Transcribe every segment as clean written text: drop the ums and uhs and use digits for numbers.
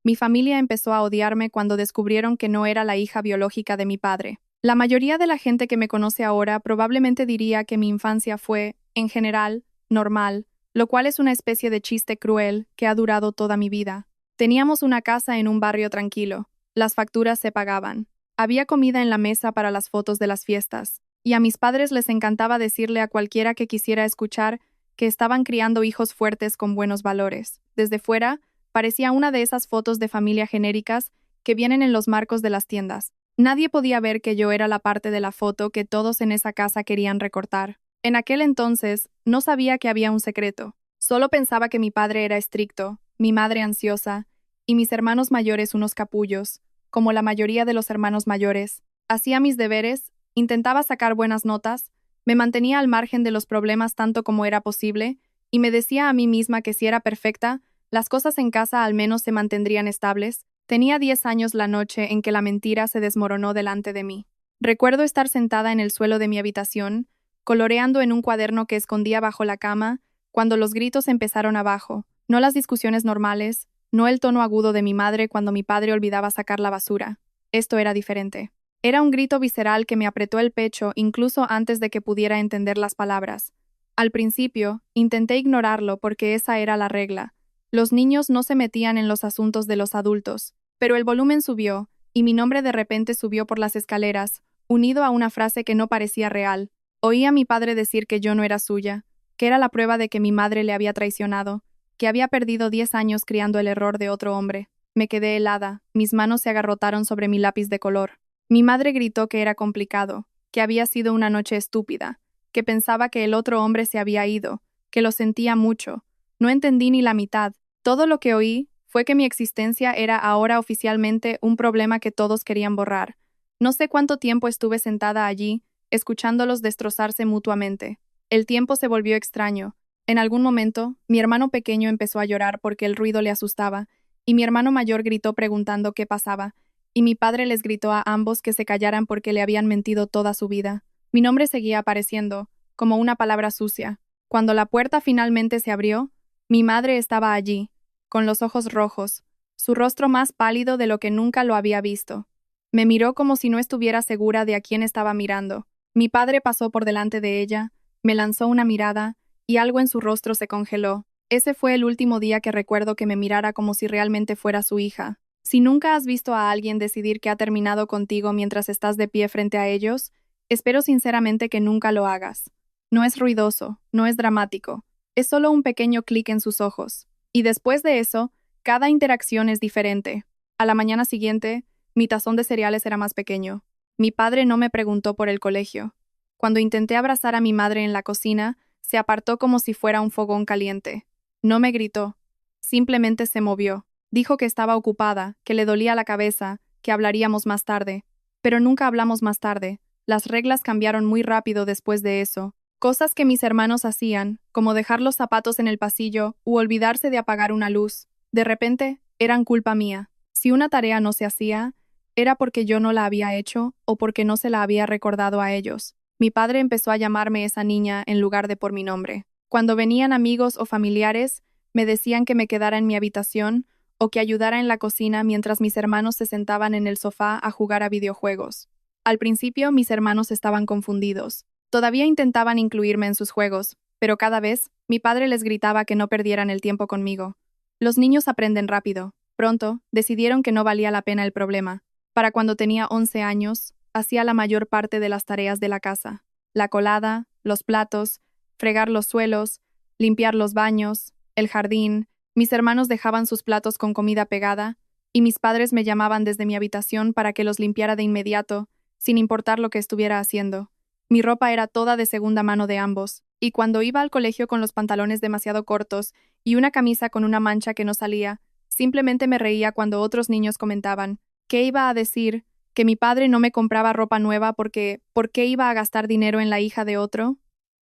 Mi familia empezó a odiarme cuando descubrieron que no era la hija biológica de mi padre. La mayoría de la gente que me conoce ahora probablemente diría que mi infancia fue, en general, normal, lo cual es una especie de chiste cruel que ha durado toda mi vida. Teníamos una casa en un barrio tranquilo. Las facturas se pagaban. Había comida en la mesa para las fotos de las fiestas. Y a mis padres les encantaba decirle a cualquiera que quisiera escuchar que estaban criando hijos fuertes con buenos valores. Desde fuera, parecía una de esas fotos de familia genéricas que vienen en los marcos de las tiendas. Nadie podía ver que yo era la parte de la foto que todos en esa casa querían recortar. En aquel entonces, no sabía que había un secreto. Solo pensaba que mi padre era estricto, mi madre ansiosa, y mis hermanos mayores unos capullos, como la mayoría de los hermanos mayores. Hacía mis deberes, intentaba sacar buenas notas, me mantenía al margen de los problemas tanto como era posible, y me decía a mí misma que si era perfecta, las cosas en casa al menos se mantendrían estables. Tenía 10 años la noche en que la mentira se desmoronó delante de mí. Recuerdo estar sentada en el suelo de mi habitación, coloreando en un cuaderno que escondía bajo la cama, cuando los gritos empezaron abajo, no las discusiones normales, no el tono agudo de mi madre cuando mi padre olvidaba sacar la basura. Esto era diferente. Era un grito visceral que me apretó el pecho incluso antes de que pudiera entender las palabras. Al principio, intenté ignorarlo porque esa era la regla. Los niños no se metían en los asuntos de los adultos, pero el volumen subió, y mi nombre de repente subió por las escaleras, unido a una frase que no parecía real. Oí a mi padre decir que yo no era suya, que era la prueba de que mi madre le había traicionado, que había perdido 10 años criando el error de otro hombre. Me quedé helada, mis manos se agarrotaron sobre mi lápiz de color. Mi madre gritó que era complicado, que había sido una noche estúpida, que pensaba que el otro hombre se había ido, que lo sentía mucho. No entendí ni la mitad. Todo lo que oí fue que mi existencia era ahora oficialmente un problema que todos querían borrar. No sé cuánto tiempo estuve sentada allí, escuchándolos destrozarse mutuamente. El tiempo se volvió extraño. En algún momento, mi hermano pequeño empezó a llorar porque el ruido le asustaba, y mi hermano mayor gritó preguntando qué pasaba, y mi padre les gritó a ambos que se callaran porque le habían mentido toda su vida. Mi nombre seguía apareciendo, como una palabra sucia. Cuando la puerta finalmente se abrió, mi madre estaba allí, con los ojos rojos, su rostro más pálido de lo que nunca lo había visto. Me miró como si no estuviera segura de a quién estaba mirando. Mi padre pasó por delante de ella, me lanzó una mirada, y algo en su rostro se congeló. Ese fue el último día que recuerdo que me mirara como si realmente fuera su hija. Si nunca has visto a alguien decidir que ha terminado contigo mientras estás de pie frente a ellos, espero sinceramente que nunca lo hagas. No es ruidoso, no es dramático, es solo un pequeño clic en sus ojos. Y después de eso, cada interacción es diferente. A la mañana siguiente, mi tazón de cereales era más pequeño. Mi padre no me preguntó por el colegio. Cuando intenté abrazar a mi madre en la cocina, se apartó como si fuera un fogón caliente. No me gritó. Simplemente se movió. Dijo que estaba ocupada, que le dolía la cabeza, que hablaríamos más tarde. Pero nunca hablamos más tarde. Las reglas cambiaron muy rápido después de eso. Cosas que mis hermanos hacían, como dejar los zapatos en el pasillo u olvidarse de apagar una luz, de repente, eran culpa mía. Si una tarea no se hacía, era porque yo no la había hecho o porque no se la había recordado a ellos. Mi padre empezó a llamarme esa niña en lugar de por mi nombre. Cuando venían amigos o familiares, me decían que me quedara en mi habitación o que ayudara en la cocina mientras mis hermanos se sentaban en el sofá a jugar a videojuegos. Al principio, mis hermanos estaban confundidos. Todavía intentaban incluirme en sus juegos, pero cada vez, mi padre les gritaba que no perdieran el tiempo conmigo. Los niños aprenden rápido. Pronto, decidieron que no valía la pena el problema. Para cuando tenía 11 años, hacía la mayor parte de las tareas de la casa. La colada, los platos, fregar los suelos, limpiar los baños, el jardín. Mis hermanos dejaban sus platos con comida pegada, y mis padres me llamaban desde mi habitación para que los limpiara de inmediato, sin importar lo que estuviera haciendo. Mi ropa era toda de segunda mano de ambos, y cuando iba al colegio con los pantalones demasiado cortos y una camisa con una mancha que no salía, simplemente me reía cuando otros niños comentaban, ¿qué iba a decir? ¿Que mi padre no me compraba ropa nueva porque ¿por qué iba a gastar dinero en la hija de otro?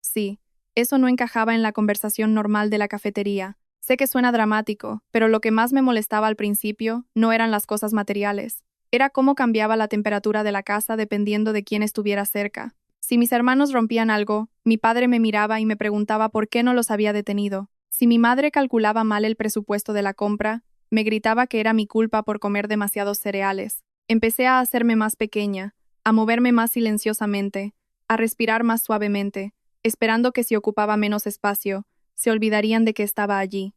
Sí, eso no encajaba en la conversación normal de la cafetería. Sé que suena dramático, pero lo que más me molestaba al principio no eran las cosas materiales. Era cómo cambiaba la temperatura de la casa dependiendo de quién estuviera cerca. Si mis hermanos rompían algo, mi padre me miraba y me preguntaba por qué no los había detenido. Si mi madre calculaba mal el presupuesto de la compra, Me gritaba que era mi culpa por comer demasiados cereales. Empecé a hacerme más pequeña, a moverme más silenciosamente, a respirar más suavemente, esperando que si ocupaba menos espacio, se olvidarían de que estaba allí.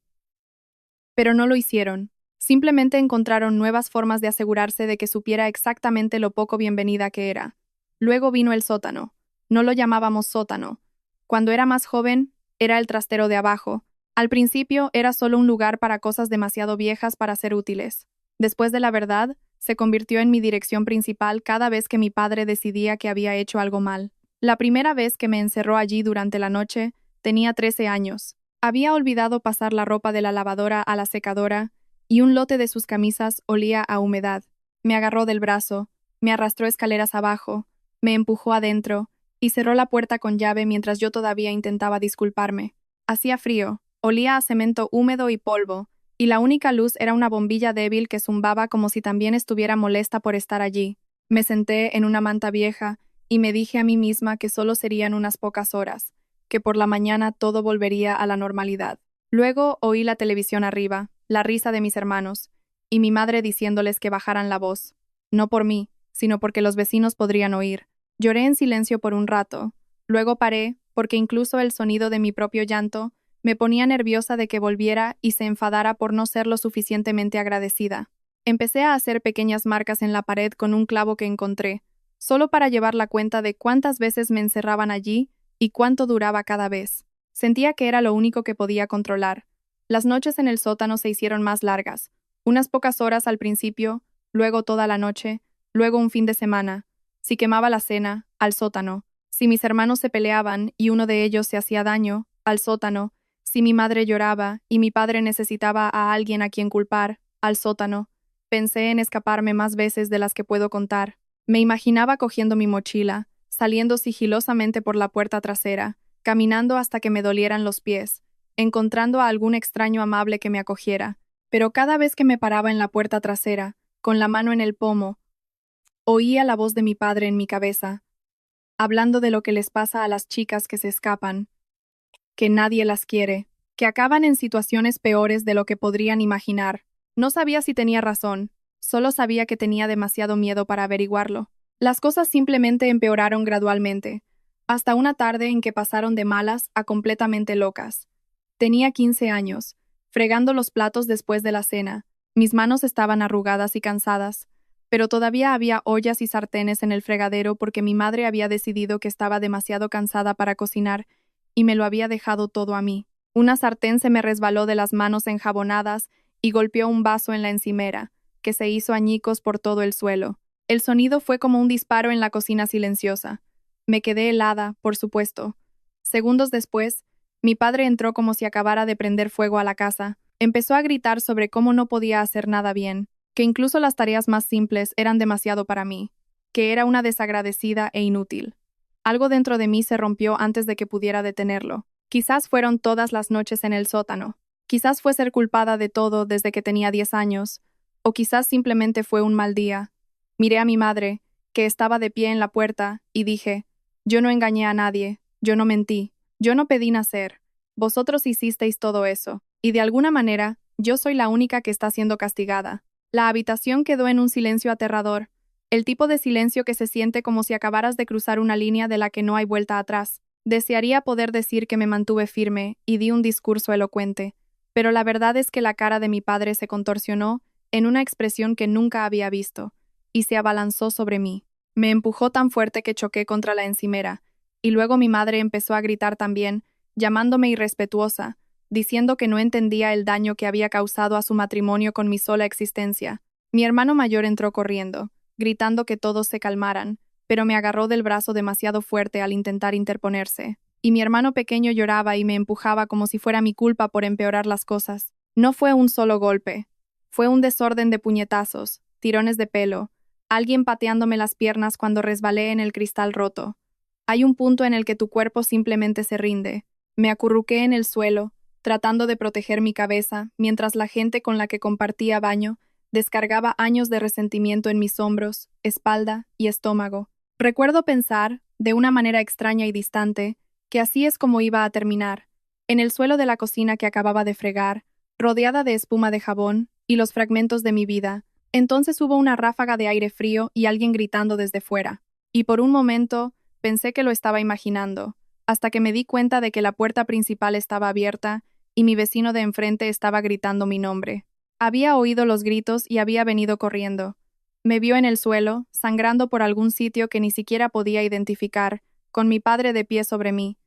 Pero no lo hicieron. Simplemente encontraron nuevas formas de asegurarse de que supiera exactamente lo poco bienvenida que era. Luego vino el sótano. No lo llamábamos sótano. Cuando era más joven, era el trastero de abajo. Al principio era solo un lugar para cosas demasiado viejas para ser útiles. Después de la verdad, se convirtió en mi dirección principal cada vez que mi padre decidía que había hecho algo mal. La primera vez que me encerró allí durante la noche, tenía 13 años. Había olvidado pasar la ropa de la lavadora a la secadora, y un lote de sus camisas olía a humedad. Me agarró del brazo, me arrastró escaleras abajo, me empujó adentro, y cerró la puerta con llave mientras yo todavía intentaba disculparme. Hacía frío, olía a cemento húmedo y polvo, y la única luz era una bombilla débil que zumbaba como si también estuviera molesta por estar allí. Me senté en una manta vieja, y me dije a mí misma que solo serían unas pocas horas, que por la mañana todo volvería a la normalidad. Luego oí la televisión arriba, la risa de mis hermanos, y mi madre diciéndoles que bajaran la voz. No por mí, sino porque los vecinos podrían oír. Lloré en silencio por un rato. Luego paré, porque incluso el sonido de mi propio llanto me ponía nerviosa de que volviera y se enfadara por no ser lo suficientemente agradecida. Empecé a hacer pequeñas marcas en la pared con un clavo que encontré, solo para llevar la cuenta de cuántas veces me encerraban allí y cuánto duraba cada vez. Sentía que era lo único que podía controlar. Las noches en el sótano se hicieron más largas, unas pocas horas al principio, luego toda la noche, luego un fin de semana. Si quemaba la cena, al sótano. Si mis hermanos se peleaban y uno de ellos se hacía daño, al sótano. Si mi madre lloraba y mi padre necesitaba a alguien a quien culpar, al sótano. Pensé en escaparme más veces de las que puedo contar. Me imaginaba cogiendo mi mochila, saliendo sigilosamente por la puerta trasera, caminando hasta que me dolieran los pies, encontrando a algún extraño amable que me acogiera. Pero cada vez que me paraba en la puerta trasera, con la mano en el pomo, oía la voz de mi padre en mi cabeza, hablando de lo que les pasa a las chicas que se escapan, que nadie las quiere, que acaban en situaciones peores de lo que podrían imaginar. No sabía si tenía razón, solo sabía que tenía demasiado miedo para averiguarlo. Las cosas simplemente empeoraron gradualmente, hasta una tarde en que pasaron de malas a completamente locas. Tenía 15 años, fregando los platos después de la cena. Mis manos estaban arrugadas y cansadas, pero todavía había ollas y sartenes en el fregadero porque mi madre había decidido que estaba demasiado cansada para cocinar y me lo había dejado todo a mí. Una sartén se me resbaló de las manos enjabonadas y golpeó un vaso en la encimera, que se hizo añicos por todo el suelo. El sonido fue como un disparo en la cocina silenciosa. Me quedé helada, por supuesto. Segundos después, mi padre entró como si acabara de prender fuego a la casa. Empezó a gritar sobre cómo no podía hacer nada bien, que incluso las tareas más simples eran demasiado para mí, que era una desagradecida e inútil. Algo dentro de mí se rompió antes de que pudiera detenerlo. Quizás fueron todas las noches en el sótano. Quizás fue ser culpada de todo desde que tenía 10 años. O quizás simplemente fue un mal día. Miré a mi madre, que estaba de pie en la puerta, y dije, yo no engañé a nadie, yo no mentí, yo no pedí nacer. Vosotros hicisteis todo eso, y de alguna manera, yo soy la única que está siendo castigada. La habitación quedó en un silencio aterrador, el tipo de silencio que se siente como si acabaras de cruzar una línea de la que no hay vuelta atrás. Desearía poder decir que me mantuve firme y di un discurso elocuente, pero la verdad es que la cara de mi padre se contorsionó en una expresión que nunca había visto, y se abalanzó sobre mí. Me empujó tan fuerte que choqué contra la encimera, y luego mi madre empezó a gritar también, llamándome irrespetuosa, diciendo que no entendía el daño que había causado a su matrimonio con mi sola existencia. Mi hermano mayor entró corriendo, gritando que todos se calmaran, pero me agarró del brazo demasiado fuerte al intentar interponerse, y mi hermano pequeño lloraba y me empujaba como si fuera mi culpa por empeorar las cosas. No fue un solo golpe, fue un desorden de puñetazos, tirones de pelo, alguien pateándome las piernas cuando resbalé en el cristal roto. Hay un punto en el que tu cuerpo simplemente se rinde. Me acurruqué en el suelo, tratando de proteger mi cabeza, mientras la gente con la que compartía baño descargaba años de resentimiento en mis hombros, espalda y estómago. Recuerdo pensar, de una manera extraña y distante, que así es como iba a terminar, en el suelo de la cocina que acababa de fregar, rodeada de espuma de jabón, y los fragmentos de mi vida. Entonces hubo una ráfaga de aire frío y alguien gritando desde fuera. Y por un momento pensé que lo estaba imaginando, hasta que me di cuenta de que la puerta principal estaba abierta y mi vecino de enfrente estaba gritando mi nombre. Había oído los gritos y había venido corriendo. Me vio en el suelo, sangrando por algún sitio que ni siquiera podía identificar, con mi padre de pie sobre mí.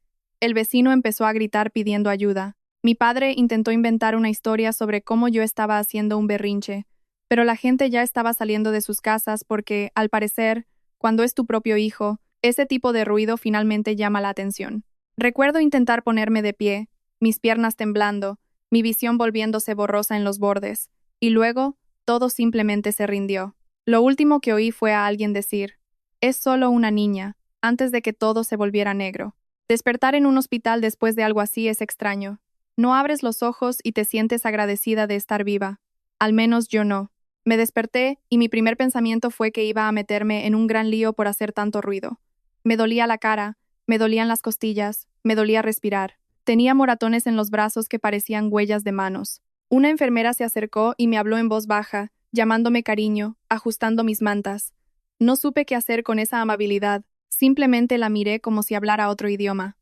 El vecino empezó a gritar pidiendo ayuda. Mi padre intentó inventar una historia sobre cómo yo estaba haciendo un berrinche, pero la gente ya estaba saliendo de sus casas porque, al parecer, cuando es tu propio hijo, ese tipo de ruido finalmente llama la atención. Recuerdo intentar ponerme de pie, mis piernas temblando, mi visión volviéndose borrosa en los bordes, y luego todo simplemente se rindió. Lo último que oí fue a alguien decir, «Es solo una niña», antes de que todo se volviera negro. Despertar en un hospital después de algo así es extraño. No abres los ojos y te sientes agradecida de estar viva. Al menos yo no. Me desperté y mi primer pensamiento fue que iba a meterme en un gran lío por hacer tanto ruido. Me dolía la cara, me dolían las costillas, me dolía respirar. Tenía moratones en los brazos que parecían huellas de manos. Una enfermera se acercó y me habló en voz baja, llamándome cariño, ajustando mis mantas. No supe qué hacer con esa amabilidad. Simplemente la miré como si hablara otro idioma.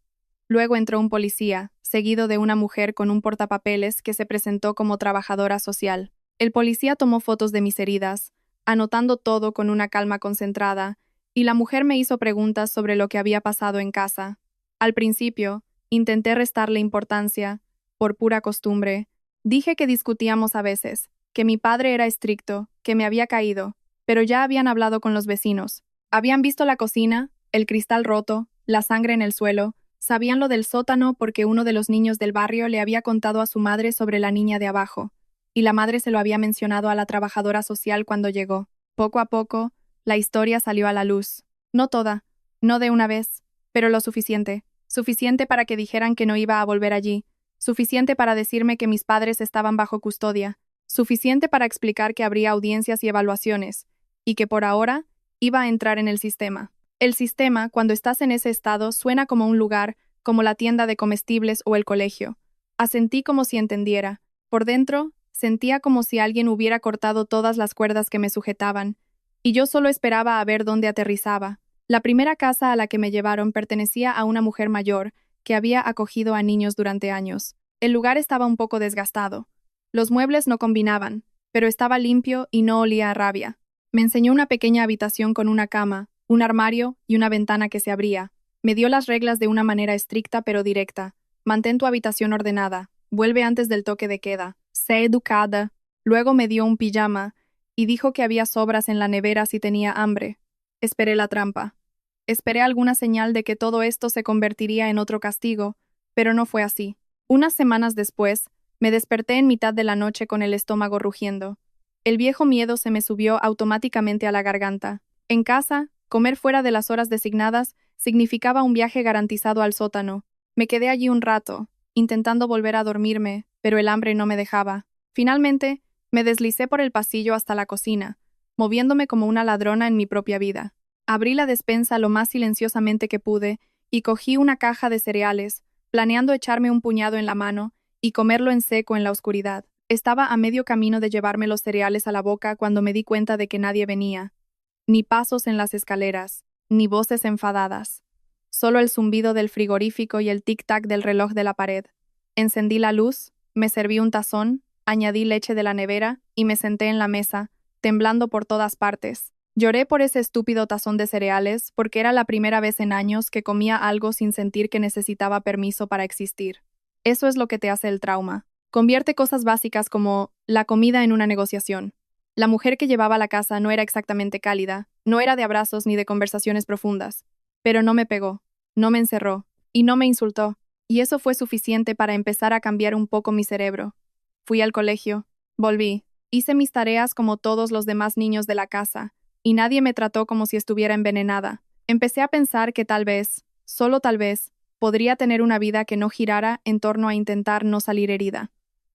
Luego entró un policía, seguido de una mujer con un portapapeles que se presentó como trabajadora social. El policía tomó fotos de mis heridas, anotando todo con una calma concentrada, y la mujer me hizo preguntas sobre lo que había pasado en casa. Al principio, intenté restarle importancia, por pura costumbre. Dije que discutíamos a veces, que mi padre era estricto, que me había caído, pero ya habían hablado con los vecinos. Habían visto la cocina, el cristal roto, la sangre en el suelo, sabían lo del sótano porque uno de los niños del barrio le había contado a su madre sobre la niña de abajo, y la madre se lo había mencionado a la trabajadora social cuando llegó. Poco a poco, la historia salió a la luz. No toda, no de una vez, pero lo suficiente. Suficiente para que dijeran que no iba a volver allí. Suficiente para decirme que mis padres estaban bajo custodia. Suficiente para explicar que habría audiencias y evaluaciones, y que por ahora iba a entrar en el sistema. El sistema, cuando estás en ese estado, suena como un lugar, como la tienda de comestibles o el colegio. Asentí como si entendiera. Por dentro, sentía como si alguien hubiera cortado todas las cuerdas que me sujetaban, y yo solo esperaba a ver dónde aterrizaba. La primera casa a la que me llevaron pertenecía a una mujer mayor, que había acogido a niños durante años. El lugar estaba un poco desgastado. Los muebles no combinaban, pero estaba limpio y no olía a rabia. Me enseñó una pequeña habitación con una cama, un armario y una ventana que se abría. Me dio las reglas de una manera estricta pero directa. Mantén tu habitación ordenada. Vuelve antes del toque de queda. Sé educada. Luego me dio un pijama y dijo que había sobras en la nevera si tenía hambre. Esperé la trampa. Esperé alguna señal de que todo esto se convertiría en otro castigo, pero no fue así. Unas semanas después, me desperté en mitad de la noche con el estómago rugiendo. El viejo miedo se me subió automáticamente a la garganta. En casa, comer fuera de las horas designadas significaba un viaje garantizado al sótano. Me quedé allí un rato, intentando volver a dormirme, pero el hambre no me dejaba. Finalmente, me deslicé por el pasillo hasta la cocina, moviéndome como una ladrona en mi propia vida. Abrí la despensa lo más silenciosamente que pude y cogí una caja de cereales, planeando echarme un puñado en la mano y comerlo en seco en la oscuridad. Estaba a medio camino de llevarme los cereales a la boca cuando me di cuenta de que nadie venía. Ni pasos en las escaleras, ni voces enfadadas. Solo el zumbido del frigorífico y el tic-tac del reloj de la pared. Encendí la luz, me serví un tazón, añadí leche de la nevera y me senté en la mesa, temblando por todas partes. Lloré por ese estúpido tazón de cereales porque era la primera vez en años que comía algo sin sentir que necesitaba permiso para existir. Eso es lo que te hace el trauma. Convierte cosas básicas como la comida en una negociación. La mujer que llevaba la casa no era exactamente cálida, no era de abrazos ni de conversaciones profundas, pero no me pegó, no me encerró, y no me insultó, y eso fue suficiente para empezar a cambiar un poco mi cerebro. Fui al colegio, volví, hice mis tareas como todos los demás niños de la casa, y nadie me trató como si estuviera envenenada. Empecé a pensar que tal vez, solo tal vez, podría tener una vida que no girara en torno a intentar no salir herida.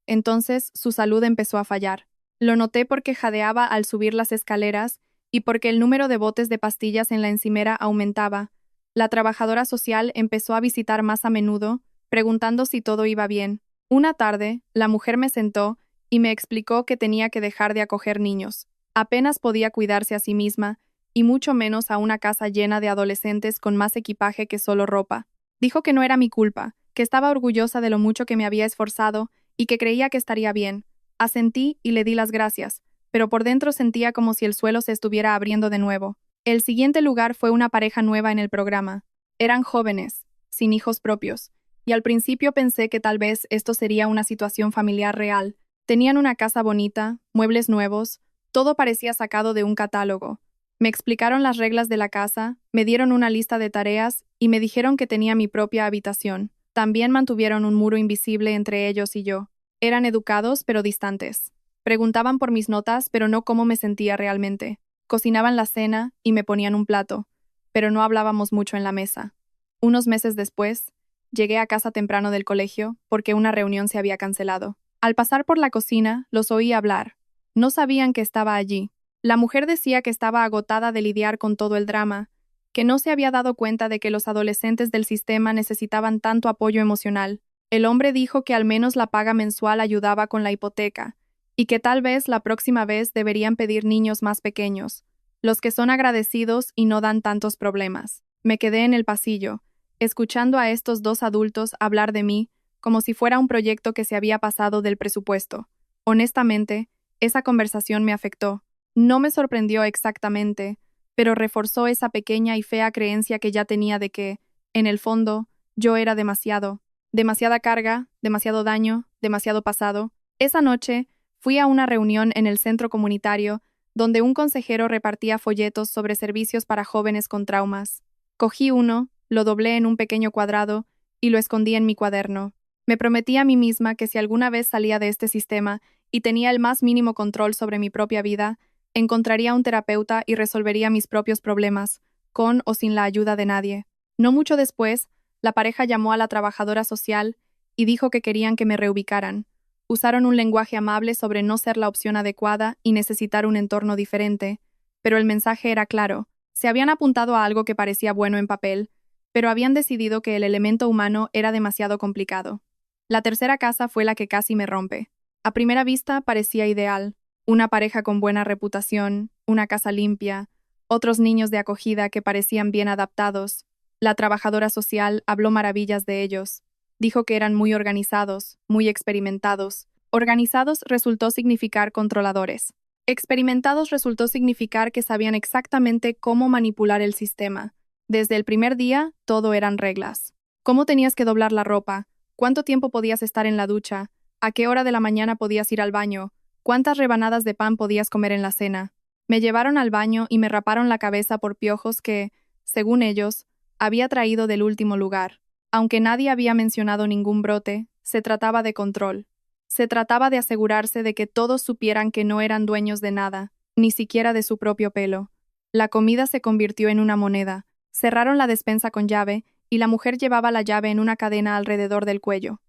Entonces su salud empezó a fallar. Lo noté porque jadeaba al subir las escaleras y porque el número de botes de pastillas en la encimera aumentaba. La trabajadora social empezó a visitar más a menudo, preguntando si todo iba bien. Una tarde, la mujer me sentó y me explicó que tenía que dejar de acoger niños. Apenas podía cuidarse a sí misma, y mucho menos a una casa llena de adolescentes con más equipaje que solo ropa. Dijo que no era mi culpa, que estaba orgullosa de lo mucho que me había esforzado y que creía que estaría bien. Asentí y le di las gracias, pero por dentro sentía como si el suelo se estuviera abriendo de nuevo. El siguiente lugar fue una pareja nueva en el programa. Eran jóvenes, sin hijos propios, y al principio pensé que tal vez esto sería una situación familiar real. Tenían una casa bonita, muebles nuevos, todo parecía sacado de un catálogo. Me explicaron las reglas de la casa, me dieron una lista de tareas y me dijeron que tenía mi propia habitación. También mantuvieron un muro invisible entre ellos y yo. Eran educados pero distantes. Preguntaban por mis notas, pero no cómo me sentía realmente. Cocinaban la cena y me ponían un plato, pero no hablábamos mucho en la mesa. Unos meses después, llegué a casa temprano del colegio porque una reunión se había cancelado. Al pasar por la cocina, los oí hablar. No sabían que estaba allí. La mujer decía que estaba agotada de lidiar con todo el drama, que no se había dado cuenta de que los adolescentes del sistema necesitaban tanto apoyo emocional. El hombre dijo que al menos la paga mensual ayudaba con la hipoteca, y que tal vez la próxima vez deberían pedir niños más pequeños, los que son agradecidos y no dan tantos problemas. Me quedé en el pasillo, escuchando a estos dos adultos hablar de mí como si fuera un proyecto que se había pasado del presupuesto. Honestamente, esa conversación me afectó. No me sorprendió exactamente, pero reforzó esa pequeña y fea creencia que ya tenía de que, en el fondo, yo era demasiada carga, demasiado daño, demasiado pasado. Esa noche, fui a una reunión en el centro comunitario donde un consejero repartía folletos sobre servicios para jóvenes con traumas. Cogí uno, lo doblé en un pequeño cuadrado y lo escondí en mi cuaderno. Me prometí a mí misma que si alguna vez salía de este sistema y tenía el más mínimo control sobre mi propia vida, encontraría un terapeuta y resolvería mis propios problemas, con o sin la ayuda de nadie. No mucho después, la pareja llamó a la trabajadora social y dijo que querían que me reubicaran. Usaron un lenguaje amable sobre no ser la opción adecuada y necesitar un entorno diferente, pero el mensaje era claro. Se habían apuntado a algo que parecía bueno en papel, pero habían decidido que el elemento humano era demasiado complicado. La tercera casa fue la que casi me rompe. A primera vista parecía ideal. Una pareja con buena reputación, una casa limpia, otros niños de acogida que parecían bien adaptados. La trabajadora social habló maravillas de ellos. Dijo que eran muy organizados, muy experimentados. Organizados resultó significar controladores. Experimentados resultó significar que sabían exactamente cómo manipular el sistema. Desde el primer día, todo eran reglas. Cómo tenías que doblar la ropa, cuánto tiempo podías estar en la ducha, a qué hora de la mañana podías ir al baño, cuántas rebanadas de pan podías comer en la cena. Me llevaron al baño y me raparon la cabeza por piojos que, según ellos, había traído del último lugar. Aunque nadie había mencionado ningún brote, se trataba de control. Se trataba de asegurarse de que todos supieran que no eran dueños de nada, ni siquiera de su propio pelo. La comida se convirtió en una moneda. Cerraron la despensa con llave y la mujer llevaba la llave en una cadena alrededor del cuello.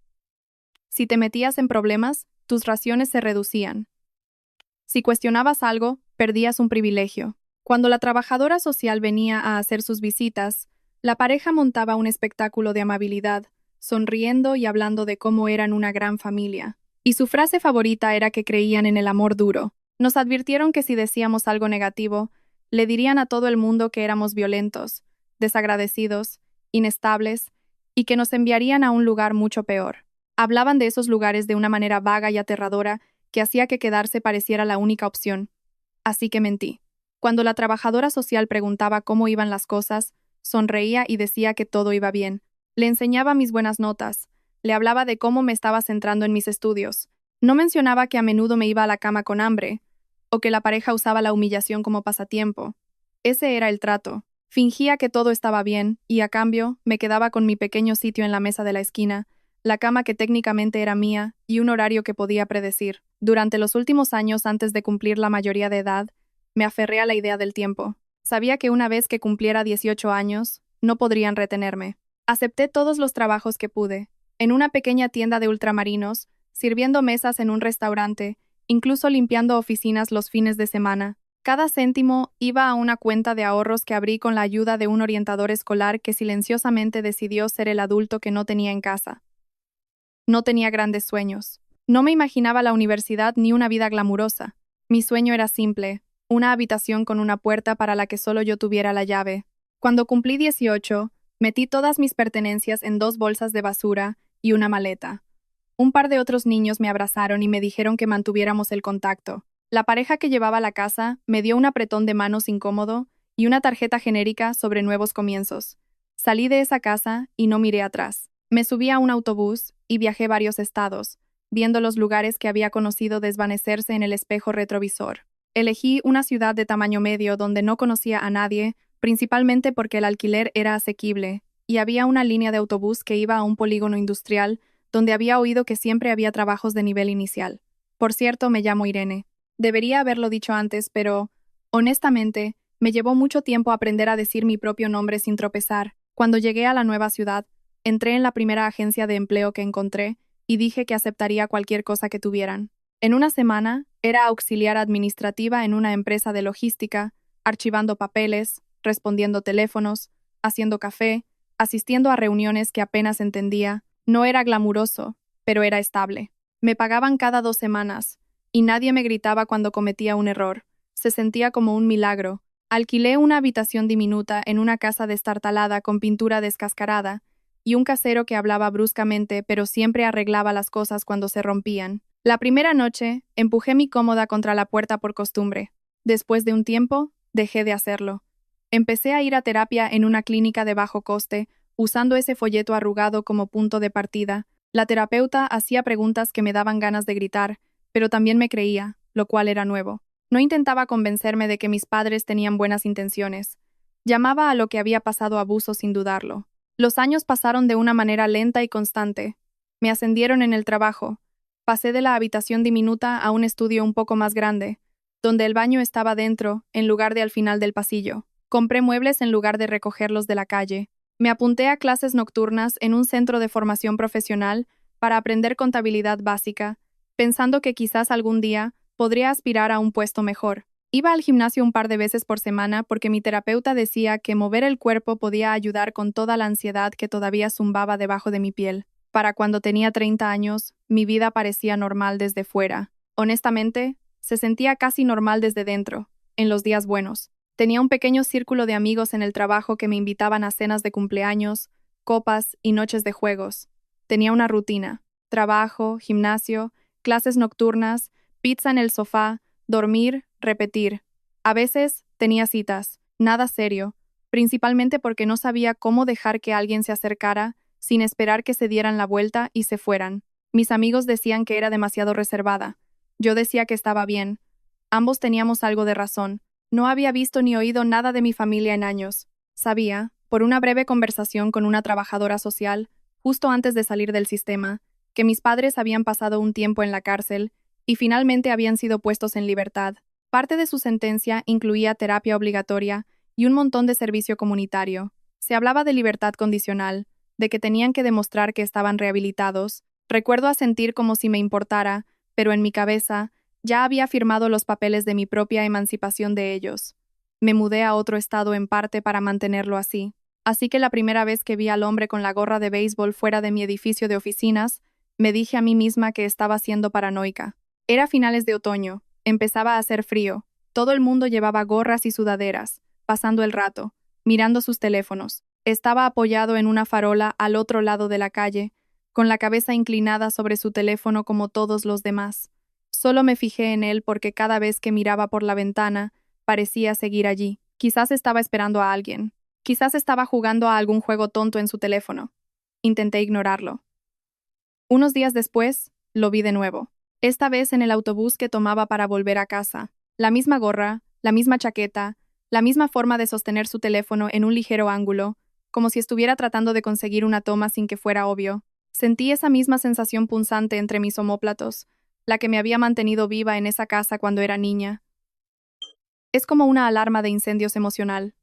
Si te metías en problemas, tus raciones se reducían. Si cuestionabas algo, perdías un privilegio. Cuando la trabajadora social venía a hacer sus visitas, la pareja montaba un espectáculo de amabilidad, sonriendo y hablando de cómo eran una gran familia. Y su frase favorita era que creían en el amor duro. Nos advirtieron que si decíamos algo negativo, le dirían a todo el mundo que éramos violentos, desagradecidos, inestables, y que nos enviarían a un lugar mucho peor. Hablaban de esos lugares de una manera vaga y aterradora que hacía que quedarse pareciera la única opción. Así que mentí. Cuando la trabajadora social preguntaba cómo iban las cosas, sonreía y decía que todo iba bien. Le enseñaba mis buenas notas. Le hablaba de cómo me estaba centrando en mis estudios. No mencionaba que a menudo me iba a la cama con hambre, o que la pareja usaba la humillación como pasatiempo. Ese era el trato. Fingía que todo estaba bien, y a cambio, me quedaba con mi pequeño sitio en la mesa de la esquina, la cama que técnicamente era mía, y un horario que podía predecir. Durante los últimos años antes de cumplir la mayoría de edad, me aferré a la idea del tiempo. Sabía que una vez que cumpliera 18 años, no podrían retenerme. Acepté todos los trabajos que pude, en una pequeña tienda de ultramarinos, sirviendo mesas en un restaurante, incluso limpiando oficinas los fines de semana. Cada céntimo iba a una cuenta de ahorros que abrí con la ayuda de un orientador escolar que silenciosamente decidió ser el adulto que no tenía en casa. No tenía grandes sueños. No me imaginaba la universidad ni una vida glamurosa. Mi sueño era simple, una habitación con una puerta para la que solo yo tuviera la llave. Cuando cumplí 18, metí todas mis pertenencias en 2 bolsas de basura y una maleta. Un par de otros niños me abrazaron y me dijeron que mantuviéramos el contacto. La pareja que llevaba la casa me dio un apretón de manos incómodo y una tarjeta genérica sobre nuevos comienzos. Salí de esa casa y no miré atrás. Me subí a un autobús y viajé varios estados, viendo los lugares que había conocido desvanecerse en el espejo retrovisor. Elegí una ciudad de tamaño medio donde no conocía a nadie, principalmente porque el alquiler era asequible, y había una línea de autobús que iba a un polígono industrial donde había oído que siempre había trabajos de nivel inicial. Por cierto, me llamo Irene. Debería haberlo dicho antes, pero, honestamente, me llevó mucho tiempo aprender a decir mi propio nombre sin tropezar. Cuando llegué a la nueva ciudad, entré en la primera agencia de empleo que encontré y dije que aceptaría cualquier cosa que tuvieran. En una semana, era auxiliar administrativa en una empresa de logística, archivando papeles, respondiendo teléfonos, haciendo café, asistiendo a reuniones que apenas entendía. No era glamuroso, pero era estable. Me pagaban cada 2 semanas, y nadie me gritaba cuando cometía un error. Se sentía como un milagro. Alquilé una habitación diminuta en una casa destartalada con pintura descascarada, y un casero que hablaba bruscamente pero siempre arreglaba las cosas cuando se rompían. La primera noche, empujé mi cómoda contra la puerta por costumbre. Después de un tiempo, dejé de hacerlo. Empecé a ir a terapia en una clínica de bajo coste, usando ese folleto arrugado como punto de partida. La terapeuta hacía preguntas que me daban ganas de gritar, pero también me creía, lo cual era nuevo. No intentaba convencerme de que mis padres tenían buenas intenciones. Llamaba a lo que había pasado abuso sin dudarlo. Los años pasaron de una manera lenta y constante. Me ascendieron en el trabajo. Pasé de la habitación diminuta a un estudio un poco más grande, donde el baño estaba dentro, en lugar de al final del pasillo. Compré muebles en lugar de recogerlos de la calle. Me apunté a clases nocturnas en un centro de formación profesional para aprender contabilidad básica, pensando que quizás algún día podría aspirar a un puesto mejor. Iba al gimnasio un par de veces por semana porque mi terapeuta decía que mover el cuerpo podía ayudar con toda la ansiedad que todavía zumbaba debajo de mi piel. Para cuando tenía 30 años, mi vida parecía normal desde fuera. Honestamente, se sentía casi normal desde dentro, en los días buenos. Tenía un pequeño círculo de amigos en el trabajo que me invitaban a cenas de cumpleaños, copas y noches de juegos. Tenía una rutina: trabajo, gimnasio, clases nocturnas, pizza en el sofá, dormir, repetir. A veces tenía citas, nada serio, principalmente porque no sabía cómo dejar que alguien se acercara sin esperar que se dieran la vuelta y se fueran. Mis amigos decían que era demasiado reservada. Yo decía que estaba bien. Ambos teníamos algo de razón. No había visto ni oído nada de mi familia en años. Sabía, por una breve conversación con una trabajadora social, justo antes de salir del sistema, que mis padres habían pasado un tiempo en la cárcel y finalmente habían sido puestos en libertad. Parte de su sentencia incluía terapia obligatoria y un montón de servicio comunitario. Se hablaba de libertad condicional, de que tenían que demostrar que estaban rehabilitados. Recuerdo asentir como si me importara, pero en mi cabeza ya había firmado los papeles de mi propia emancipación de ellos. Me mudé a otro estado en parte para mantenerlo así. Así que la primera vez que vi al hombre con la gorra de béisbol fuera de mi edificio de oficinas, me dije a mí misma que estaba siendo paranoica. Era finales de otoño, empezaba a hacer frío. Todo el mundo llevaba gorras y sudaderas, pasando el rato, mirando sus teléfonos. Estaba apoyado en una farola al otro lado de la calle, con la cabeza inclinada sobre su teléfono como todos los demás. Solo me fijé en él porque cada vez que miraba por la ventana, parecía seguir allí. Quizás estaba esperando a alguien. Quizás estaba jugando a algún juego tonto en su teléfono. Intenté ignorarlo. Unos días después, lo vi de nuevo. Esta vez en el autobús que tomaba para volver a casa. La misma gorra, la misma chaqueta, la misma forma de sostener su teléfono en un ligero ángulo, como si estuviera tratando de conseguir una toma sin que fuera obvio. Sentí esa misma sensación punzante entre mis omóplatos, la que me había mantenido viva en esa casa cuando era niña. Es como una alarma de incendios emocional.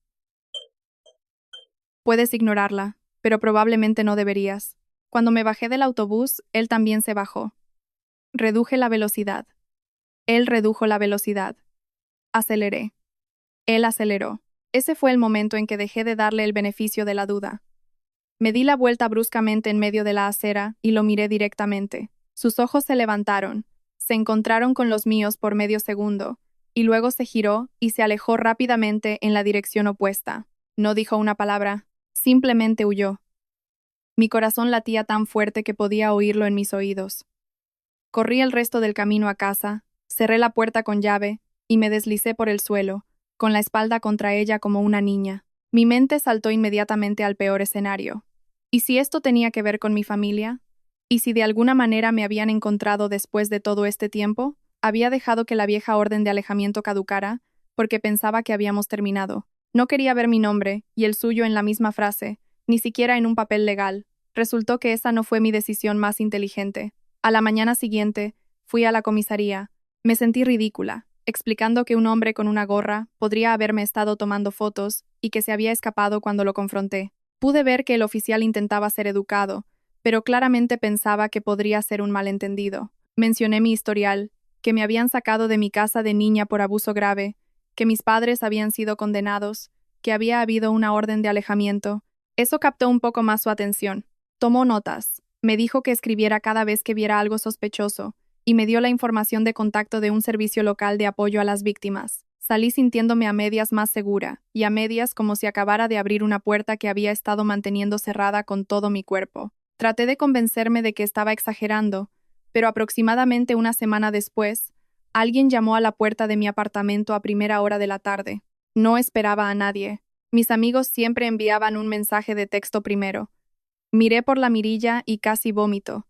Puedes ignorarla, pero probablemente no deberías. Cuando me bajé del autobús, él también se bajó. Reduje la velocidad. Él redujo la velocidad. Aceleré. Él aceleró. Ese fue el momento en que dejé de darle el beneficio de la duda. Me di la vuelta bruscamente en medio de la acera y lo miré directamente. Sus ojos se levantaron, se encontraron con los míos por medio segundo, y luego se giró y se alejó rápidamente en la dirección opuesta. No dijo una palabra, simplemente huyó. Mi corazón latía tan fuerte que podía oírlo en mis oídos. Corrí el resto del camino a casa, cerré la puerta con llave y me deslicé por el suelo, con la espalda contra ella como una niña. Mi mente saltó inmediatamente al peor escenario. ¿Y si esto tenía que ver con mi familia? ¿Y si de alguna manera me habían encontrado después de todo este tiempo? Había dejado que la vieja orden de alejamiento caducara, porque pensaba que habíamos terminado. No quería ver mi nombre y el suyo en la misma frase, ni siquiera en un papel legal. Resultó que esa no fue mi decisión más inteligente. A la mañana siguiente, fui a la comisaría. Me sentí ridícula, explicando que un hombre con una gorra podría haberme estado tomando fotos y que se había escapado cuando lo confronté. Pude ver que el oficial intentaba ser educado, pero claramente pensaba que podría ser un malentendido. Mencioné mi historial, que me habían sacado de mi casa de niña por abuso grave, que mis padres habían sido condenados, que había habido una orden de alejamiento. Eso captó un poco más su atención. Tomó notas. Me dijo que escribiera cada vez que viera algo sospechoso, y me dio la información de contacto de un servicio local de apoyo a las víctimas. Salí sintiéndome a medias más segura, y a medias como si acabara de abrir una puerta que había estado manteniendo cerrada con todo mi cuerpo. Traté de convencerme de que estaba exagerando, pero aproximadamente una semana después, alguien llamó a la puerta de mi apartamento a primera hora de la tarde. No esperaba a nadie. Mis amigos siempre enviaban un mensaje de texto primero. Miré por la mirilla y casi vómito.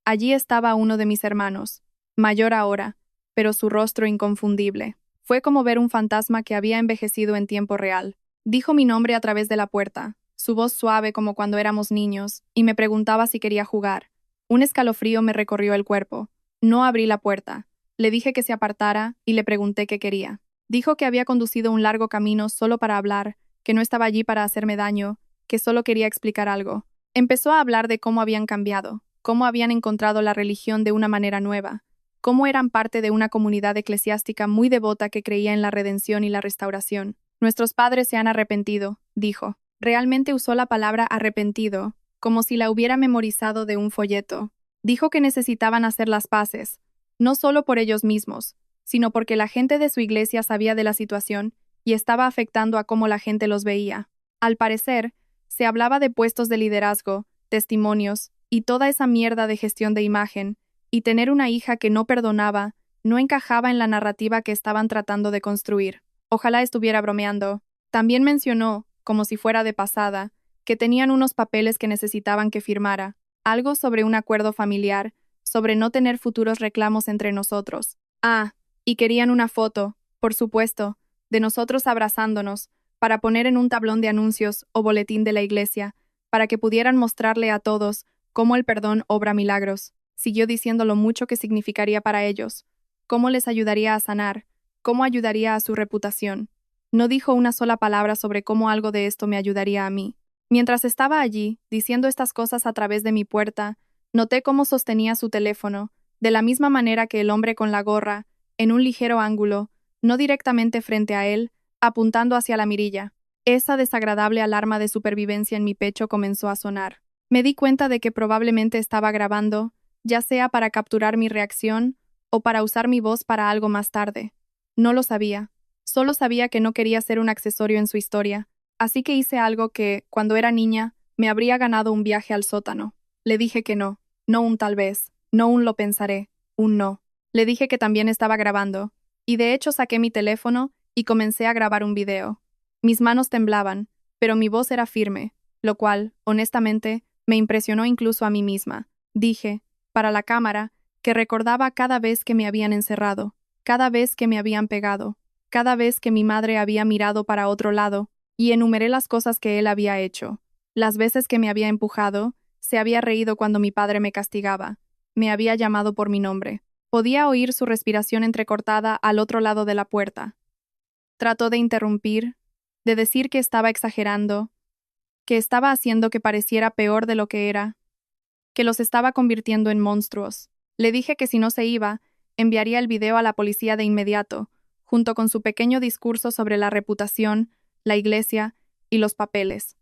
Allí estaba uno de mis hermanos, mayor ahora, pero su rostro inconfundible. Fue como ver un fantasma que había envejecido en tiempo real. Dijo mi nombre a través de la puerta, su voz suave como cuando éramos niños, y me preguntaba si quería jugar. Un escalofrío me recorrió el cuerpo. No abrí la puerta. Le dije que se apartara y le pregunté qué quería. Dijo que había conducido un largo camino solo para hablar, que no estaba allí para hacerme daño, que solo quería explicar algo. Empezó a hablar de cómo habían cambiado, cómo habían encontrado la religión de una manera nueva, cómo eran parte de una comunidad eclesiástica muy devota que creía en la redención y la restauración. Nuestros padres se han arrepentido, dijo. Realmente usó la palabra arrepentido, como si la hubiera memorizado de un folleto. Dijo que necesitaban hacer las paces, no solo por ellos mismos, sino porque la gente de su iglesia sabía de la situación y estaba afectando a cómo la gente los veía. Al parecer, se hablaba de puestos de liderazgo, testimonios y toda esa mierda de gestión de imagen, y tener una hija que no perdonaba no encajaba en la narrativa que estaban tratando de construir. Ojalá estuviera bromeando. También mencionó, como si fuera de pasada, que tenían unos papeles que necesitaban que firmara, algo sobre un acuerdo familiar, sobre no tener futuros reclamos entre nosotros. Ah, y querían una foto, por supuesto, de nosotros abrazándonos, para poner en un tablón de anuncios o boletín de la iglesia, para que pudieran mostrarle a todos cómo el perdón obra milagros. Siguió diciendo lo mucho que significaría para ellos, cómo les ayudaría a sanar, cómo ayudaría a su reputación. No dijo una sola palabra sobre cómo algo de esto me ayudaría a mí. Mientras estaba allí, diciendo estas cosas a través de mi puerta, noté cómo sostenía su teléfono, de la misma manera que el hombre con la gorra, en un ligero ángulo, no directamente frente a él, apuntando hacia la mirilla. Esa desagradable alarma de supervivencia en mi pecho comenzó a sonar. Me di cuenta de que probablemente estaba grabando, ya sea para capturar mi reacción o para usar mi voz para algo más tarde. No lo sabía. Solo sabía que no quería ser un accesorio en su historia, así que hice algo que, cuando era niña, me habría ganado un viaje al sótano. Le dije que no, no un tal vez, no un lo pensaré, un no. Le dije que también estaba grabando, y de hecho saqué mi teléfono y comencé a grabar un video. Mis manos temblaban, pero mi voz era firme, lo cual, honestamente, me impresionó incluso a mí misma. Dije, para la cámara, que recordaba cada vez que me habían encerrado, cada vez que me habían pegado, cada vez que mi madre había mirado para otro lado, y enumeré las cosas que él había hecho, las veces que me había empujado, se había reído cuando mi padre me castigaba, me había llamado por mi nombre. Podía oír su respiración entrecortada al otro lado de la puerta. Trató de interrumpir, de decir que estaba exagerando, que estaba haciendo que pareciera peor de lo que era, que los estaba convirtiendo en monstruos. Le dije que si no se iba, enviaría el video a la policía de inmediato, junto con su pequeño discurso sobre la reputación, la iglesia y los papeles.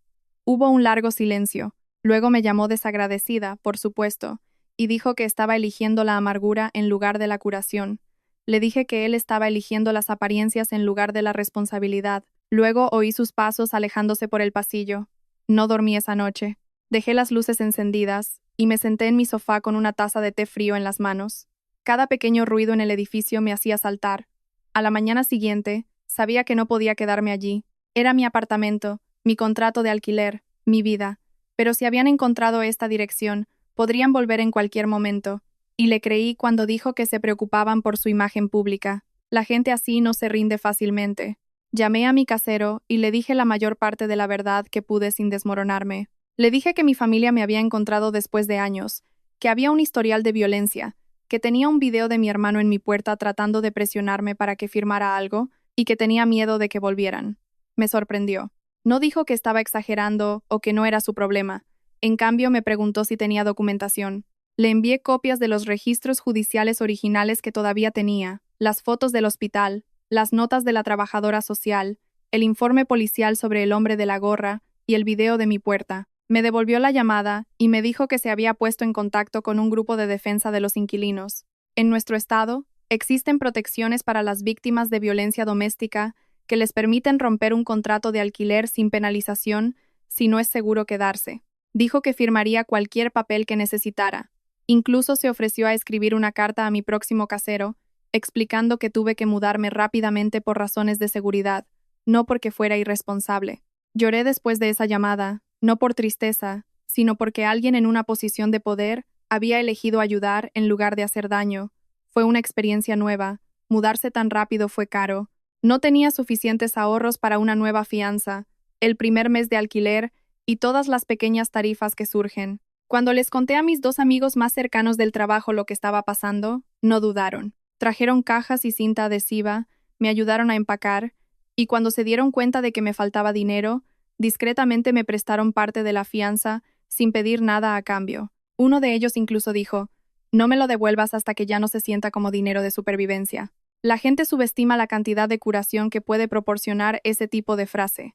Hubo un largo silencio. Luego me llamó desagradecida, por supuesto, y dijo que estaba eligiendo la amargura en lugar de la curación. Le dije que él estaba eligiendo las apariencias en lugar de la responsabilidad. Luego oí sus pasos alejándose por el pasillo. No dormí esa noche. Dejé las luces encendidas y me senté en mi sofá con una taza de té frío en las manos. Cada pequeño ruido en el edificio me hacía saltar. A la mañana siguiente, sabía que no podía quedarme allí. Era mi apartamento, mi contrato de alquiler, mi vida. Pero si habían encontrado esta dirección, podrían volver en cualquier momento. Y le creí cuando dijo que se preocupaban por su imagen pública. La gente así no se rinde fácilmente. Llamé a mi casero y le dije la mayor parte de la verdad que pude sin desmoronarme. Le dije que mi familia me había encontrado después de años, que había un historial de violencia, que tenía un video de mi hermano en mi puerta tratando de presionarme para que firmara algo y que tenía miedo de que volvieran. Me sorprendió. No dijo que estaba exagerando o que no era su problema. En cambio, me preguntó si tenía documentación. Le envié copias de los registros judiciales originales que todavía tenía, las fotos del hospital, las notas de la trabajadora social, el informe policial sobre el hombre de la gorra y el video de mi puerta. Me devolvió la llamada y me dijo que se había puesto en contacto con un grupo de defensa de los inquilinos. En nuestro estado, existen protecciones para las víctimas de violencia doméstica que les permiten romper un contrato de alquiler sin penalización si no es seguro quedarse. Dijo que firmaría cualquier papel que necesitara. Incluso se ofreció a escribir una carta a mi próximo casero, explicando que tuve que mudarme rápidamente por razones de seguridad, no porque fuera irresponsable. Lloré después de esa llamada, no por tristeza, sino porque alguien en una posición de poder había elegido ayudar en lugar de hacer daño. Fue una experiencia nueva. Mudarse tan rápido fue caro. No tenía suficientes ahorros para una nueva fianza, el primer mes de alquiler y todas las pequeñas tarifas que surgen. Cuando les conté a mis dos amigos más cercanos del trabajo lo que estaba pasando, no dudaron. Trajeron cajas y cinta adhesiva, me ayudaron a empacar, y cuando se dieron cuenta de que me faltaba dinero, discretamente me prestaron parte de la fianza sin pedir nada a cambio. Uno de ellos incluso dijo, «No me lo devuelvas hasta que ya no se sienta como dinero de supervivencia». La gente subestima la cantidad de curación que puede proporcionar ese tipo de frase.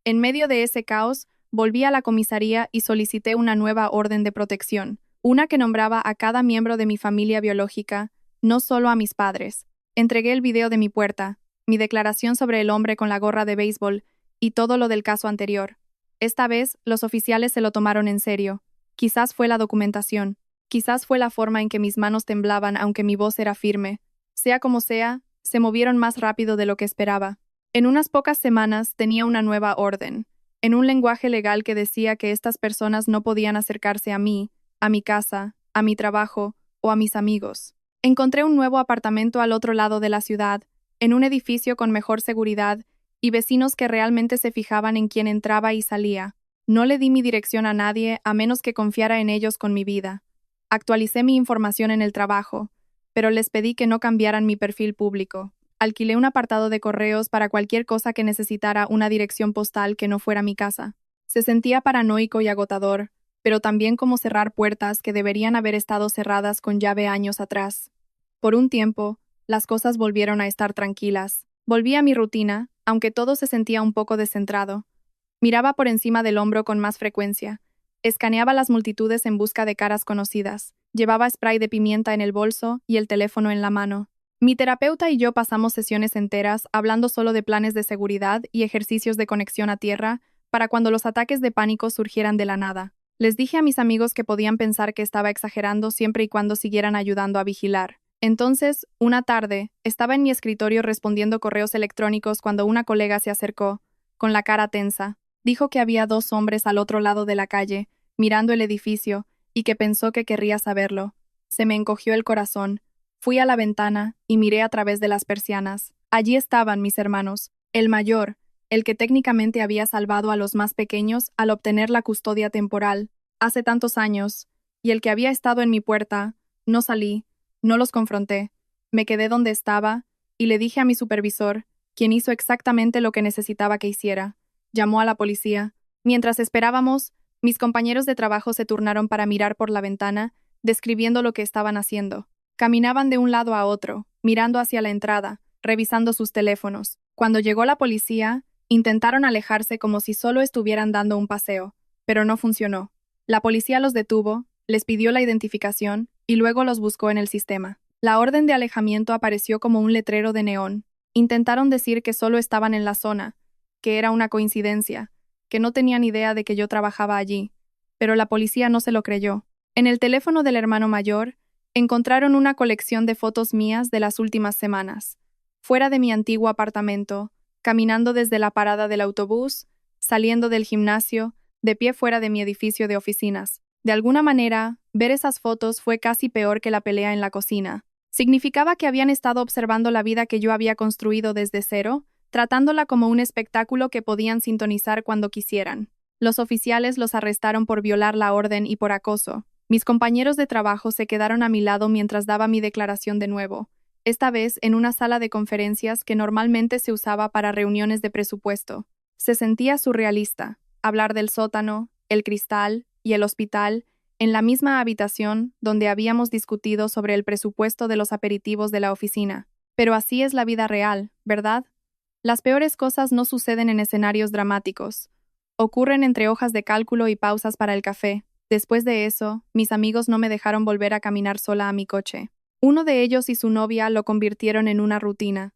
En medio de ese caos, volví a la comisaría y solicité una nueva orden de protección, una que nombraba a cada miembro de mi familia biológica, no solo a mis padres. Entregué el video de mi puerta, mi declaración sobre el hombre con la gorra de béisbol y todo lo del caso anterior. Esta vez, los oficiales se lo tomaron en serio. Quizás fue la documentación, quizás fue la forma en que mis manos temblaban aunque mi voz era firme. Sea como sea, se movieron más rápido de lo que esperaba. En unas pocas semanas tenía una nueva orden, en un lenguaje legal que decía que estas personas no podían acercarse a mí, a mi casa, a mi trabajo o a mis amigos. Encontré un nuevo apartamento al otro lado de la ciudad, en un edificio con mejor seguridad y vecinos que realmente se fijaban en quién entraba y salía. No le di mi dirección a nadie a menos que confiara en ellos con mi vida. Actualicé mi información en el trabajo, pero les pedí que no cambiaran mi perfil público. Alquilé un apartado de correos para cualquier cosa que necesitara una dirección postal que no fuera mi casa. Se sentía paranoico y agotador, pero también como cerrar puertas que deberían haber estado cerradas con llave años atrás. Por un tiempo, las cosas volvieron a estar tranquilas. Volví a mi rutina, aunque todo se sentía un poco descentrado. Miraba por encima del hombro con más frecuencia. Escaneaba las multitudes en busca de caras conocidas. Llevaba spray de pimienta en el bolso y el teléfono en la mano. Mi terapeuta y yo pasamos sesiones enteras hablando solo de planes de seguridad y ejercicios de conexión a tierra para cuando los ataques de pánico surgieran de la nada. Les dije a mis amigos que podían pensar que estaba exagerando siempre y cuando siguieran ayudando a vigilar. Entonces, una tarde, estaba en mi escritorio respondiendo correos electrónicos cuando una colega se acercó, con la cara tensa. Dijo que había dos hombres al otro lado de la calle, mirando el edificio, y que pensó que querría saberlo. Se me encogió el corazón. Fui a la ventana y miré a través de las persianas. Allí estaban mis hermanos. El mayor, el que técnicamente había salvado a los más pequeños al obtener la custodia temporal, hace tantos años, y el que había estado en mi puerta. No salí, no los confronté. Me quedé donde estaba y le dije a mi supervisor, quien hizo exactamente lo que necesitaba que hiciera. Llamó a la policía. Mientras esperábamos, mis compañeros de trabajo se turnaron para mirar por la ventana, describiendo lo que estaban haciendo. Caminaban de un lado a otro, mirando hacia la entrada, revisando sus teléfonos. Cuando llegó la policía, intentaron alejarse como si solo estuvieran dando un paseo, pero no funcionó. La policía los detuvo, les pidió la identificación y luego los buscó en el sistema. La orden de alejamiento apareció como un letrero de neón. Intentaron decir que solo estaban en la zona, que era una coincidencia, que no tenían idea de que yo trabajaba allí, pero la policía no se lo creyó. En el teléfono del hermano mayor, encontraron una colección de fotos mías de las últimas semanas, fuera de mi antiguo apartamento, caminando desde la parada del autobús, saliendo del gimnasio, de pie fuera de mi edificio de oficinas. De alguna manera, ver esas fotos fue casi peor que la pelea en la cocina. Significaba que habían estado observando la vida que yo había construido desde cero, tratándola como un espectáculo que podían sintonizar cuando quisieran. Los oficiales los arrestaron por violar la orden y por acoso. Mis compañeros de trabajo se quedaron a mi lado mientras daba mi declaración de nuevo, esta vez en una sala de conferencias que normalmente se usaba para reuniones de presupuesto. Se sentía surrealista, hablar del sótano, el cristal y el hospital en la misma habitación donde habíamos discutido sobre el presupuesto de los aperitivos de la oficina. Pero así es la vida real, ¿verdad? Las peores cosas no suceden en escenarios dramáticos. Ocurren entre hojas de cálculo y pausas para el café. Después de eso, mis amigos no me dejaron volver a caminar sola a mi coche. Uno de ellos y su novia lo convirtieron en una rutina.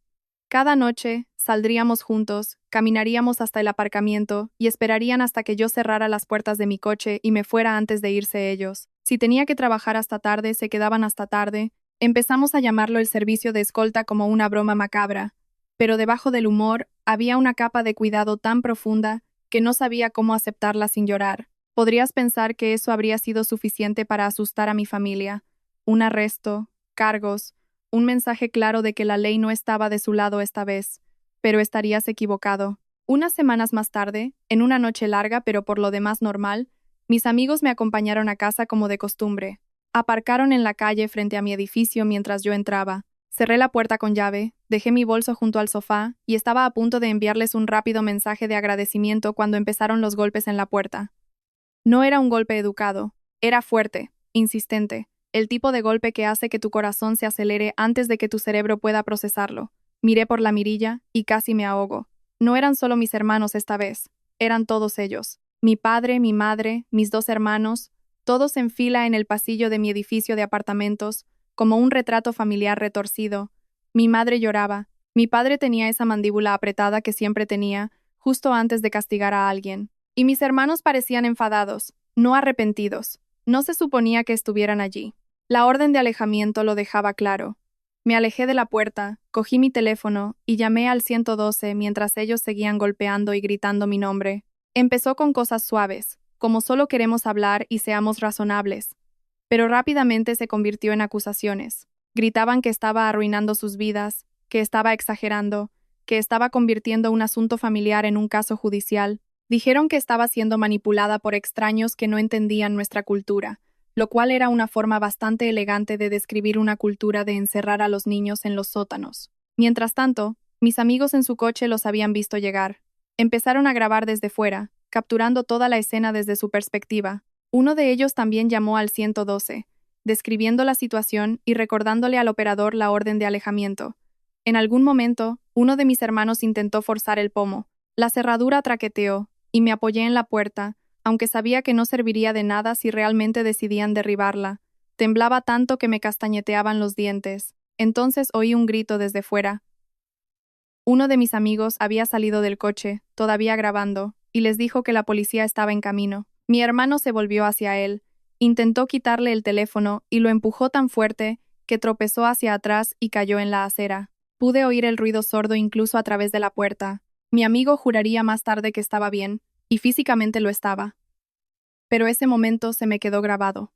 Cada noche, saldríamos juntos, caminaríamos hasta el aparcamiento y esperarían hasta que yo cerrara las puertas de mi coche y me fuera antes de irse ellos. Si tenía que trabajar hasta tarde, se quedaban hasta tarde. Empezamos a llamarlo el servicio de escolta como una broma macabra, pero debajo del humor había una capa de cuidado tan profunda que no sabía cómo aceptarla sin llorar. Podrías pensar que eso habría sido suficiente para asustar a mi familia. Un arresto, cargos, un mensaje claro de que la ley no estaba de su lado esta vez, pero estarías equivocado. Unas semanas más tarde, en una noche larga pero por lo demás normal, mis amigos me acompañaron a casa como de costumbre. Aparcaron en la calle frente a mi edificio mientras yo entraba. Cerré la puerta con llave, dejé mi bolso junto al sofá y estaba a punto de enviarles un rápido mensaje de agradecimiento cuando empezaron los golpes en la puerta. No era un golpe educado, era fuerte, insistente, el tipo de golpe que hace que tu corazón se acelere antes de que tu cerebro pueda procesarlo. Miré por la mirilla y casi me ahogo. No eran solo mis hermanos esta vez, eran todos ellos. Mi padre, mi madre, mis dos hermanos, todos en fila en el pasillo de mi edificio de apartamentos, como un retrato familiar retorcido. Mi madre lloraba, mi padre tenía esa mandíbula apretada que siempre tenía, justo antes de castigar a alguien. Y mis hermanos parecían enfadados, no arrepentidos. No se suponía que estuvieran allí. La orden de alejamiento lo dejaba claro. Me alejé de la puerta, cogí mi teléfono y llamé al 112 mientras ellos seguían golpeando y gritando mi nombre. Empezó con cosas suaves, como solo queremos hablar y seamos razonables. Pero rápidamente se convirtió en acusaciones. Gritaban que estaba arruinando sus vidas, que estaba exagerando, que estaba convirtiendo un asunto familiar en un caso judicial. Dijeron que estaba siendo manipulada por extraños que no entendían nuestra cultura, lo cual era una forma bastante elegante de describir una cultura de encerrar a los niños en los sótanos. Mientras tanto, mis amigos en su coche los habían visto llegar. Empezaron a grabar desde fuera, capturando toda la escena desde su perspectiva. Uno de ellos también llamó al 112, describiendo la situación y recordándole al operador la orden de alejamiento. En algún momento, uno de mis hermanos intentó forzar el pomo. La cerradura traqueteó, y me apoyé en la puerta, aunque sabía que no serviría de nada si realmente decidían derribarla. Temblaba tanto que me castañeteaban los dientes. Entonces oí un grito desde fuera. Uno de mis amigos había salido del coche, todavía grabando, y les dijo que la policía estaba en camino. Mi hermano se volvió hacia él, intentó quitarle el teléfono y lo empujó tan fuerte que tropezó hacia atrás y cayó en la acera. Pude oír el ruido sordo incluso a través de la puerta. Mi amigo juraría más tarde que estaba bien, y físicamente lo estaba. Pero ese momento se me quedó grabado.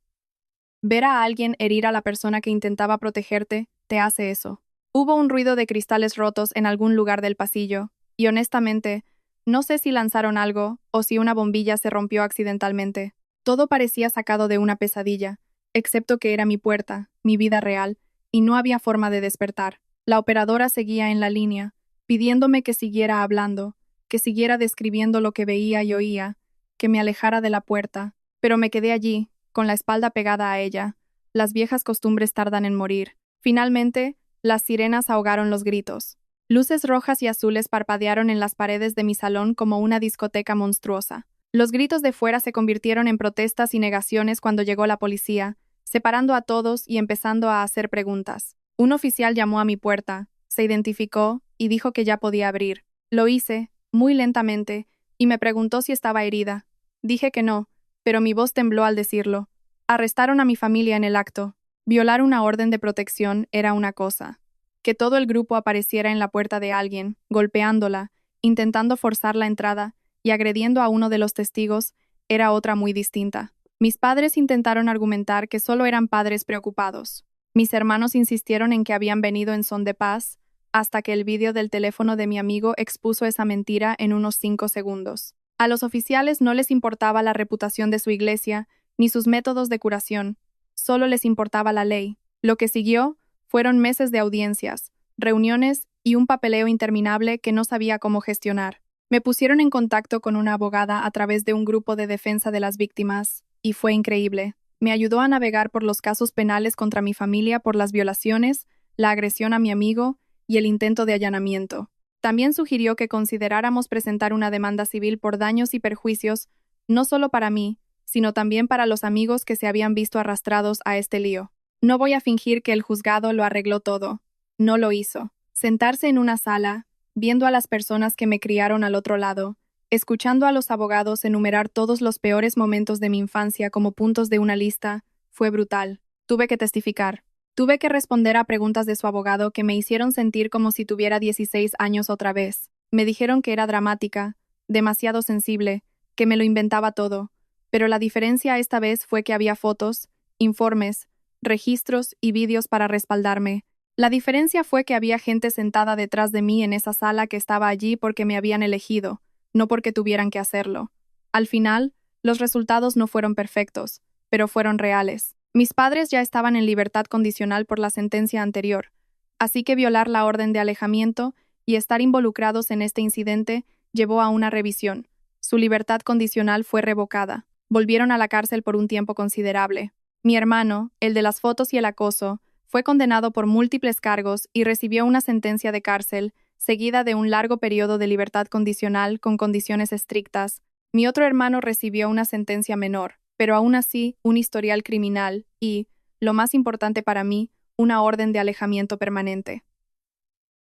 Ver a alguien herir a la persona que intentaba protegerte, te hace eso. Hubo un ruido de cristales rotos en algún lugar del pasillo, y honestamente, no sé si lanzaron algo o si una bombilla se rompió accidentalmente. Todo parecía sacado de una pesadilla, excepto que era mi puerta, mi vida real, y no había forma de despertar. La operadora seguía en la línea, pidiéndome que siguiera hablando, que siguiera describiendo lo que veía y oía, que me alejara de la puerta, pero me quedé allí, con la espalda pegada a ella. Las viejas costumbres tardan en morir. Finalmente, las sirenas ahogaron los gritos. Luces rojas y azules parpadearon en las paredes de mi salón como una discoteca monstruosa. Los gritos de fuera se convirtieron en protestas y negaciones cuando llegó la policía, separando a todos y empezando a hacer preguntas. Un oficial llamó a mi puerta, se identificó y dijo que ya podía abrir. Lo hice, muy lentamente, y me preguntó si estaba herida. Dije que no, pero mi voz tembló al decirlo. Arrestaron a mi familia en el acto. Violar una orden de protección era una cosa. Que todo el grupo apareciera en la puerta de alguien, golpeándola, intentando forzar la entrada y agrediendo a uno de los testigos, era otra muy distinta. Mis padres intentaron argumentar que solo eran padres preocupados. Mis hermanos insistieron en que habían venido en son de paz, hasta que el vídeo del teléfono de mi amigo expuso esa mentira en unos 5 segundos. A los oficiales no les importaba la reputación de su iglesia, ni sus métodos de curación, solo les importaba la ley. Lo que siguió fueron meses de audiencias, reuniones y un papeleo interminable que no sabía cómo gestionar. Me pusieron en contacto con una abogada a través de un grupo de defensa de las víctimas, y fue increíble. Me ayudó a navegar por los casos penales contra mi familia por las violaciones, la agresión a mi amigo y el intento de allanamiento. También sugirió que consideráramos presentar una demanda civil por daños y perjuicios, no solo para mí, sino también para los amigos que se habían visto arrastrados a este lío. No voy a fingir que el juzgado lo arregló todo. No lo hizo. Sentarse en una sala, viendo a las personas que me criaron al otro lado, escuchando a los abogados enumerar todos los peores momentos de mi infancia como puntos de una lista, fue brutal. Tuve que testificar. Tuve que responder a preguntas de su abogado que me hicieron sentir como si tuviera 16 años otra vez. Me dijeron que era dramática, demasiado sensible, que me lo inventaba todo. Pero la diferencia esta vez fue que había fotos, informes, registros y vídeos para respaldarme. La diferencia fue que había gente sentada detrás de mí en esa sala que estaba allí porque me habían elegido, no porque tuvieran que hacerlo. Al final, los resultados no fueron perfectos, pero fueron reales. Mis padres ya estaban en libertad condicional por la sentencia anterior, así que violar la orden de alejamiento y estar involucrados en este incidente llevó a una revisión. Su libertad condicional fue revocada. Volvieron a la cárcel por un tiempo considerable. Mi hermano, el de las fotos y el acoso, fue condenado por múltiples cargos y recibió una sentencia de cárcel, seguida de un largo periodo de libertad condicional con condiciones estrictas. Mi otro hermano recibió una sentencia menor, pero aún así un historial criminal y, lo más importante para mí, una orden de alejamiento permanente.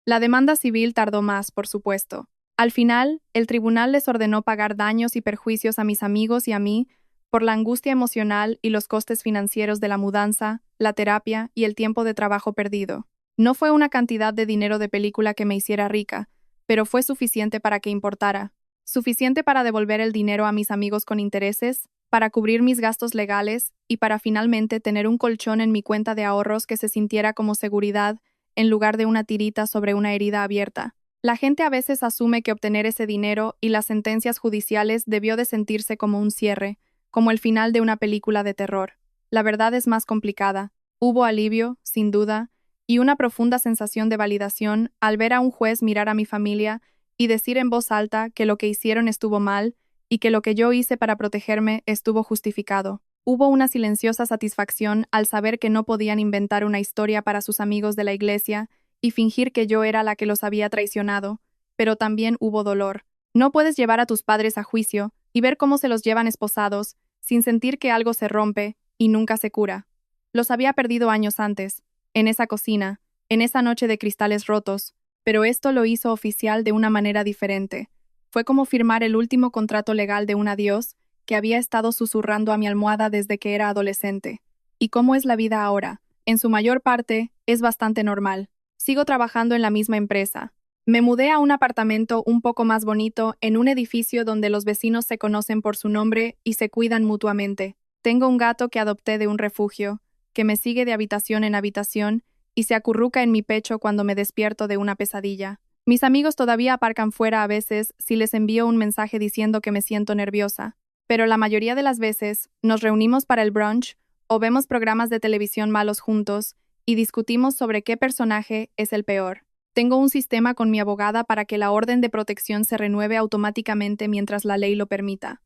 La demanda civil tardó más, por supuesto. Al final, el tribunal les ordenó pagar daños y perjuicios a mis amigos y a mí por la angustia emocional y los costes financieros de la mudanza, la terapia y el tiempo de trabajo perdido. No fue una cantidad de dinero de película que me hiciera rica, pero fue suficiente para que importara. Suficiente para devolver el dinero a mis amigos con intereses, para cubrir mis gastos legales y para finalmente tener un colchón en mi cuenta de ahorros que se sintiera como seguridad en lugar de una tirita sobre una herida abierta. La gente a veces asume que obtener ese dinero y las sentencias judiciales debió de sentirse como un cierre, como el final de una película de terror. La verdad es más complicada. Hubo alivio, sin duda, y una profunda sensación de validación al ver a un juez mirar a mi familia y decir en voz alta que lo que hicieron estuvo mal y que lo que yo hice para protegerme estuvo justificado. Hubo una silenciosa satisfacción al saber que no podían inventar una historia para sus amigos de la iglesia y fingir que yo era la que los había traicionado, pero también hubo dolor. No puedes llevar a tus padres a juicio y ver cómo se los llevan esposados, sin sentir que algo se rompe y nunca se cura. Los había perdido años antes, en esa cocina, en esa noche de cristales rotos, pero esto lo hizo oficial de una manera diferente. Fue como firmar el último contrato legal de un adiós que había estado susurrando a mi almohada desde que era adolescente. ¿Y cómo es la vida ahora? En su mayor parte, es bastante normal. Sigo trabajando en la misma empresa. Me mudé a un apartamento un poco más bonito en un edificio donde los vecinos se conocen por su nombre y se cuidan mutuamente. Tengo un gato que adopté de un refugio, que me sigue de habitación en habitación y se acurruca en mi pecho cuando me despierto de una pesadilla. Mis amigos todavía aparcan fuera a veces si les envío un mensaje diciendo que me siento nerviosa, pero la mayoría de las veces nos reunimos para el brunch o vemos programas de televisión malos juntos y discutimos sobre qué personaje es el peor. Tengo un sistema con mi abogada para que la orden de protección se renueve automáticamente mientras la ley lo permita.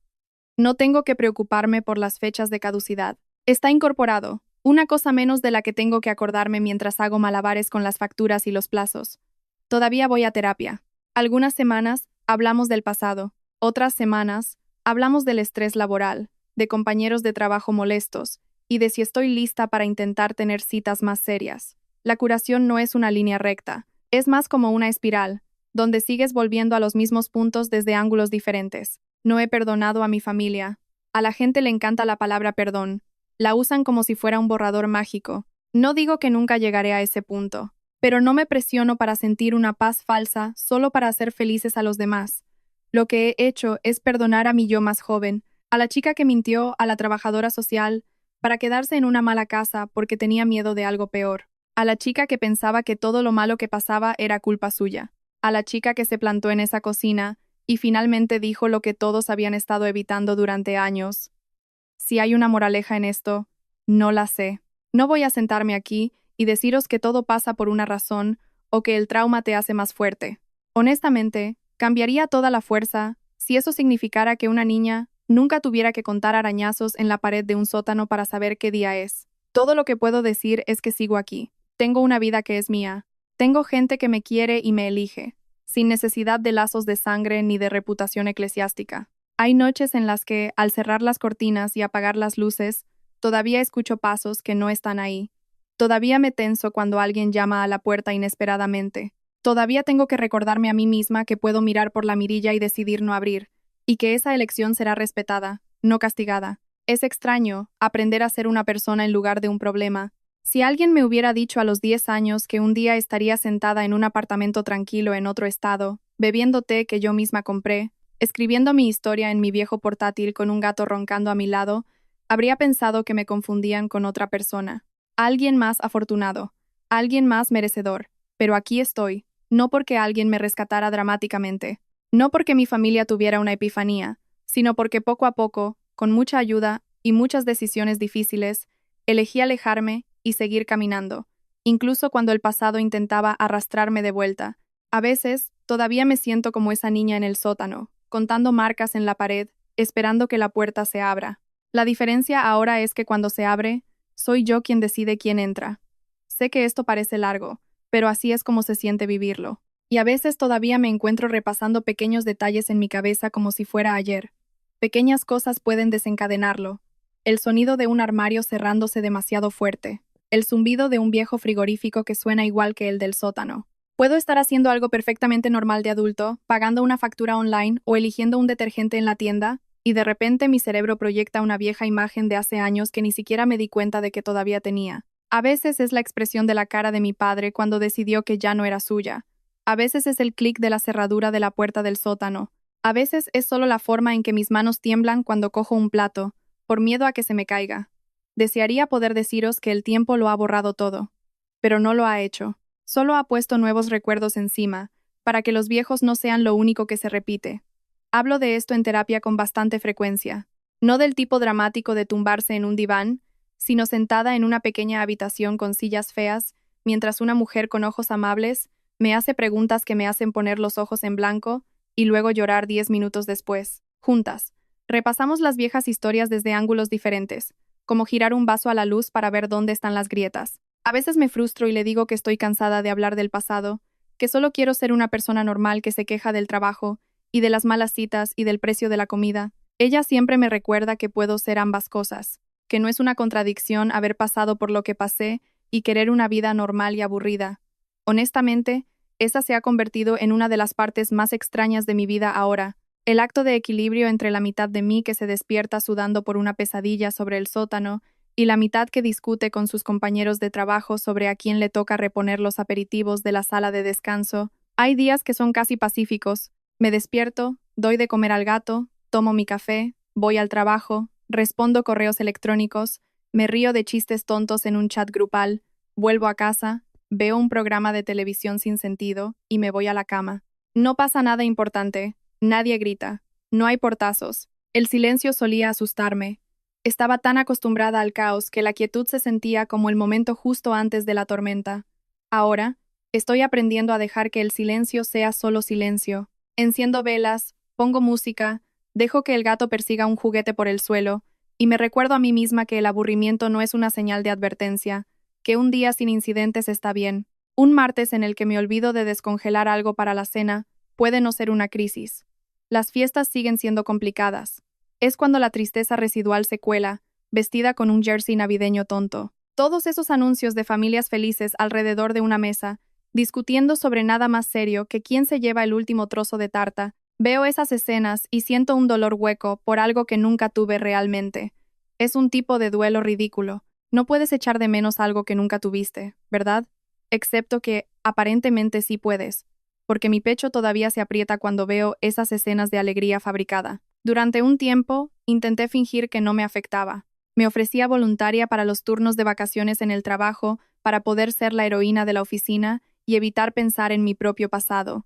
No tengo que preocuparme por las fechas de caducidad. Está incorporado, una cosa menos de la que tengo que acordarme mientras hago malabares con las facturas y los plazos. Todavía voy a terapia. Algunas semanas hablamos del pasado, otras semanas Hablamos del estrés laboral, de compañeros de trabajo molestos, y de si estoy lista para intentar tener citas más serias. La curación no es una línea recta, es más como una espiral, donde sigues volviendo a los mismos puntos desde ángulos diferentes. No he perdonado a mi familia. A la gente le encanta la palabra perdón. La usan como si fuera un borrador mágico. No digo que nunca llegaré a ese punto, pero no me presiono para sentir una paz falsa solo para hacer felices a los demás. Lo que he hecho es perdonar a mi yo más joven, a la chica que mintió a la trabajadora social para quedarse en una mala casa porque tenía miedo de algo peor, a la chica que pensaba que todo lo malo que pasaba era culpa suya, a la chica que se plantó en esa cocina y finalmente dijo lo que todos habían estado evitando durante años. Si hay una moraleja en esto, no la sé. No voy a sentarme aquí y deciros que todo pasa por una razón o que el trauma te hace más fuerte. Honestamente, cambiaría toda la fuerza si eso significara que una niña nunca tuviera que contar arañazos en la pared de un sótano para saber qué día es. Todo lo que puedo decir es que sigo aquí. Tengo una vida que es mía. Tengo gente que me quiere y me elige, sin necesidad de lazos de sangre ni de reputación eclesiástica. Hay noches en las que, al cerrar las cortinas y apagar las luces, todavía escucho pasos que no están ahí. Todavía me tenso cuando alguien llama a la puerta inesperadamente. Todavía tengo que recordarme a mí misma que puedo mirar por la mirilla y decidir no abrir, y que esa elección será respetada, no castigada. Es extraño aprender a ser una persona en lugar de un problema. Si alguien me hubiera dicho a los 10 años que un día estaría sentada en un apartamento tranquilo en otro estado, bebiendo té que yo misma compré, escribiendo mi historia en mi viejo portátil con un gato roncando a mi lado, habría pensado que me confundían con otra persona. Alguien más afortunado, alguien más merecedor. Pero aquí estoy, no porque alguien me rescatara dramáticamente, no porque mi familia tuviera una epifanía, sino porque poco a poco, con mucha ayuda y muchas decisiones difíciles, elegí alejarme y seguir caminando, incluso cuando el pasado intentaba arrastrarme de vuelta. A veces, todavía me siento como esa niña en el sótano, contando marcas en la pared, esperando que la puerta se abra. La diferencia ahora es que cuando se abre, soy yo quien decide quién entra. Sé que esto parece largo, pero así es como se siente vivirlo. Y a veces todavía me encuentro repasando pequeños detalles en mi cabeza como si fuera ayer. Pequeñas cosas pueden desencadenarlo. El sonido de un armario cerrándose demasiado fuerte. El zumbido de un viejo frigorífico que suena igual que el del sótano. Puedo estar haciendo algo perfectamente normal de adulto, pagando una factura online o eligiendo un detergente en la tienda, y de repente mi cerebro proyecta una vieja imagen de hace años que ni siquiera me di cuenta de que todavía tenía. A veces es la expresión de la cara de mi padre cuando decidió que ya no era suya. A veces es el clic de la cerradura de la puerta del sótano. A veces es solo la forma en que mis manos tiemblan cuando cojo un plato, por miedo a que se me caiga. Desearía poder deciros que el tiempo lo ha borrado todo, pero no lo ha hecho. Solo ha puesto nuevos recuerdos encima, para que los viejos no sean lo único que se repite. Hablo de esto en terapia con bastante frecuencia, no del tipo dramático de tumbarse en un diván, sino sentada en una pequeña habitación con sillas feas, mientras una mujer con ojos amables me hace preguntas que me hacen poner los ojos en blanco y luego llorar 10 minutos después. Juntas, repasamos las viejas historias desde ángulos diferentes, como girar un vaso a la luz para ver dónde están las grietas. A veces me frustro y le digo que estoy cansada de hablar del pasado, que solo quiero ser una persona normal que se queja del trabajo y de las malas citas y del precio de la comida. Ella siempre me recuerda que puedo ser ambas cosas, que no es una contradicción haber pasado por lo que pasé y querer una vida normal y aburrida. Honestamente, esa se ha convertido en una de las partes más extrañas de mi vida ahora, el acto de equilibrio entre la mitad de mí que se despierta sudando por una pesadilla sobre el sótano y la mitad que discute con sus compañeros de trabajo sobre a quién le toca reponer los aperitivos de la sala de descanso. Hay días que son casi pacíficos. Me despierto, doy de comer al gato, tomo mi café, voy al trabajo, respondo correos electrónicos, me río de chistes tontos en un chat grupal, vuelvo a casa, veo un programa de televisión sin sentido y me voy a la cama. No pasa nada importante, nadie grita, no hay portazos. El silencio solía asustarme. Estaba tan acostumbrada al caos que la quietud se sentía como el momento justo antes de la tormenta. Ahora, estoy aprendiendo a dejar que el silencio sea solo silencio. Enciendo velas, pongo música, dejo que el gato persiga un juguete por el suelo, y me recuerdo a mí misma que el aburrimiento no es una señal de advertencia, que un día sin incidentes está bien. Un martes en el que me olvido de descongelar algo para la cena puede no ser una crisis. Las fiestas siguen siendo complicadas, Es cuando la tristeza residual se cuela, vestida con un jersey navideño tonto. Todos esos anuncios de familias felices alrededor de una mesa, discutiendo sobre nada más serio que quién se lleva el último trozo de tarta. Veo esas escenas y siento un dolor hueco por algo que nunca tuve realmente. Es un tipo de duelo ridículo. No puedes echar de menos algo que nunca tuviste, ¿verdad? Excepto que, aparentemente sí puedes, porque mi pecho todavía se aprieta cuando veo esas escenas de alegría fabricada. Durante un tiempo, intenté fingir que no me afectaba. Me ofrecía voluntaria para los turnos de vacaciones en el trabajo para poder ser la heroína de la oficina y evitar pensar en mi propio pasado.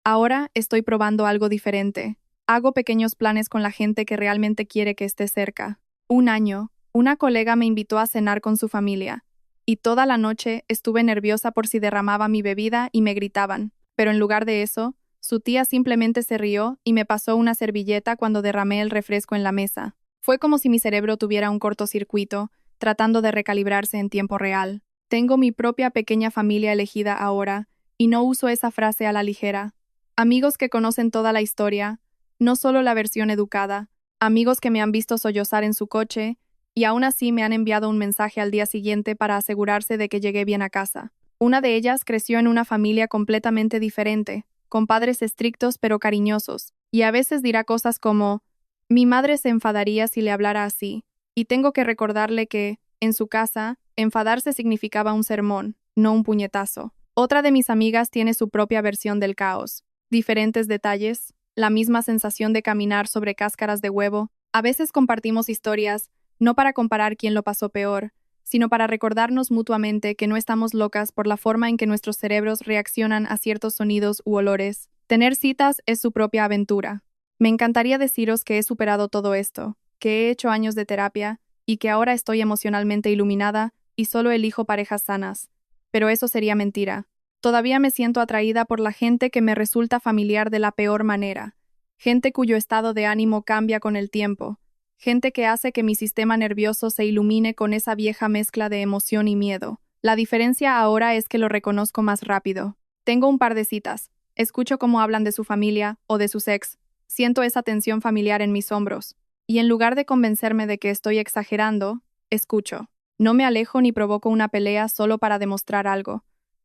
Ahora estoy probando algo diferente. Hago pequeños planes con la gente que realmente quiere que esté cerca. Un año, una colega me invitó a cenar con su familia, y toda la noche estuve nerviosa por si derramaba mi bebida y me gritaban, pero en lugar de eso, su tía simplemente se rió y me pasó una servilleta cuando derramé el refresco en la mesa. Fue como si mi cerebro tuviera un cortocircuito, tratando de recalibrarse en tiempo real. Tengo mi propia pequeña familia elegida ahora, y no uso esa frase a la ligera. Amigos que conocen toda la historia, no solo la versión educada, amigos que me han visto sollozar en su coche, y aún así me han enviado un mensaje al día siguiente para asegurarse de que llegué bien a casa. Una de ellas creció en una familia completamente diferente, con padres estrictos pero cariñosos, y a veces dirá cosas como, mi madre se enfadaría si le hablara así, y tengo que recordarle que, en su casa, enfadarse significaba un sermón, no un puñetazo. Otra de mis amigas tiene su propia versión del caos. Diferentes detalles, la misma sensación de caminar sobre cáscaras de huevo. A veces compartimos historias, no para comparar quién lo pasó peor, sino para recordarnos mutuamente que no estamos locas por la forma en que nuestros cerebros reaccionan a ciertos sonidos u olores. Tener citas es su propia aventura. Me encantaría deciros que he superado todo esto, que he hecho años de terapia y que ahora estoy emocionalmente iluminada y solo elijo parejas sanas. Pero eso sería mentira. Todavía me siento atraída por la gente que me resulta familiar de la peor manera, gente cuyo estado de ánimo cambia con el tiempo, gente que hace que mi sistema nervioso se ilumine con esa vieja mezcla de emoción y miedo. La diferencia ahora es que lo reconozco más rápido. Tengo un par de citas, escucho cómo hablan de su familia o de sus ex, siento esa tensión familiar en mis hombros, y en lugar de convencerme de que estoy exagerando, escucho. No me alejo ni provoco una pelea solo para demostrar algo,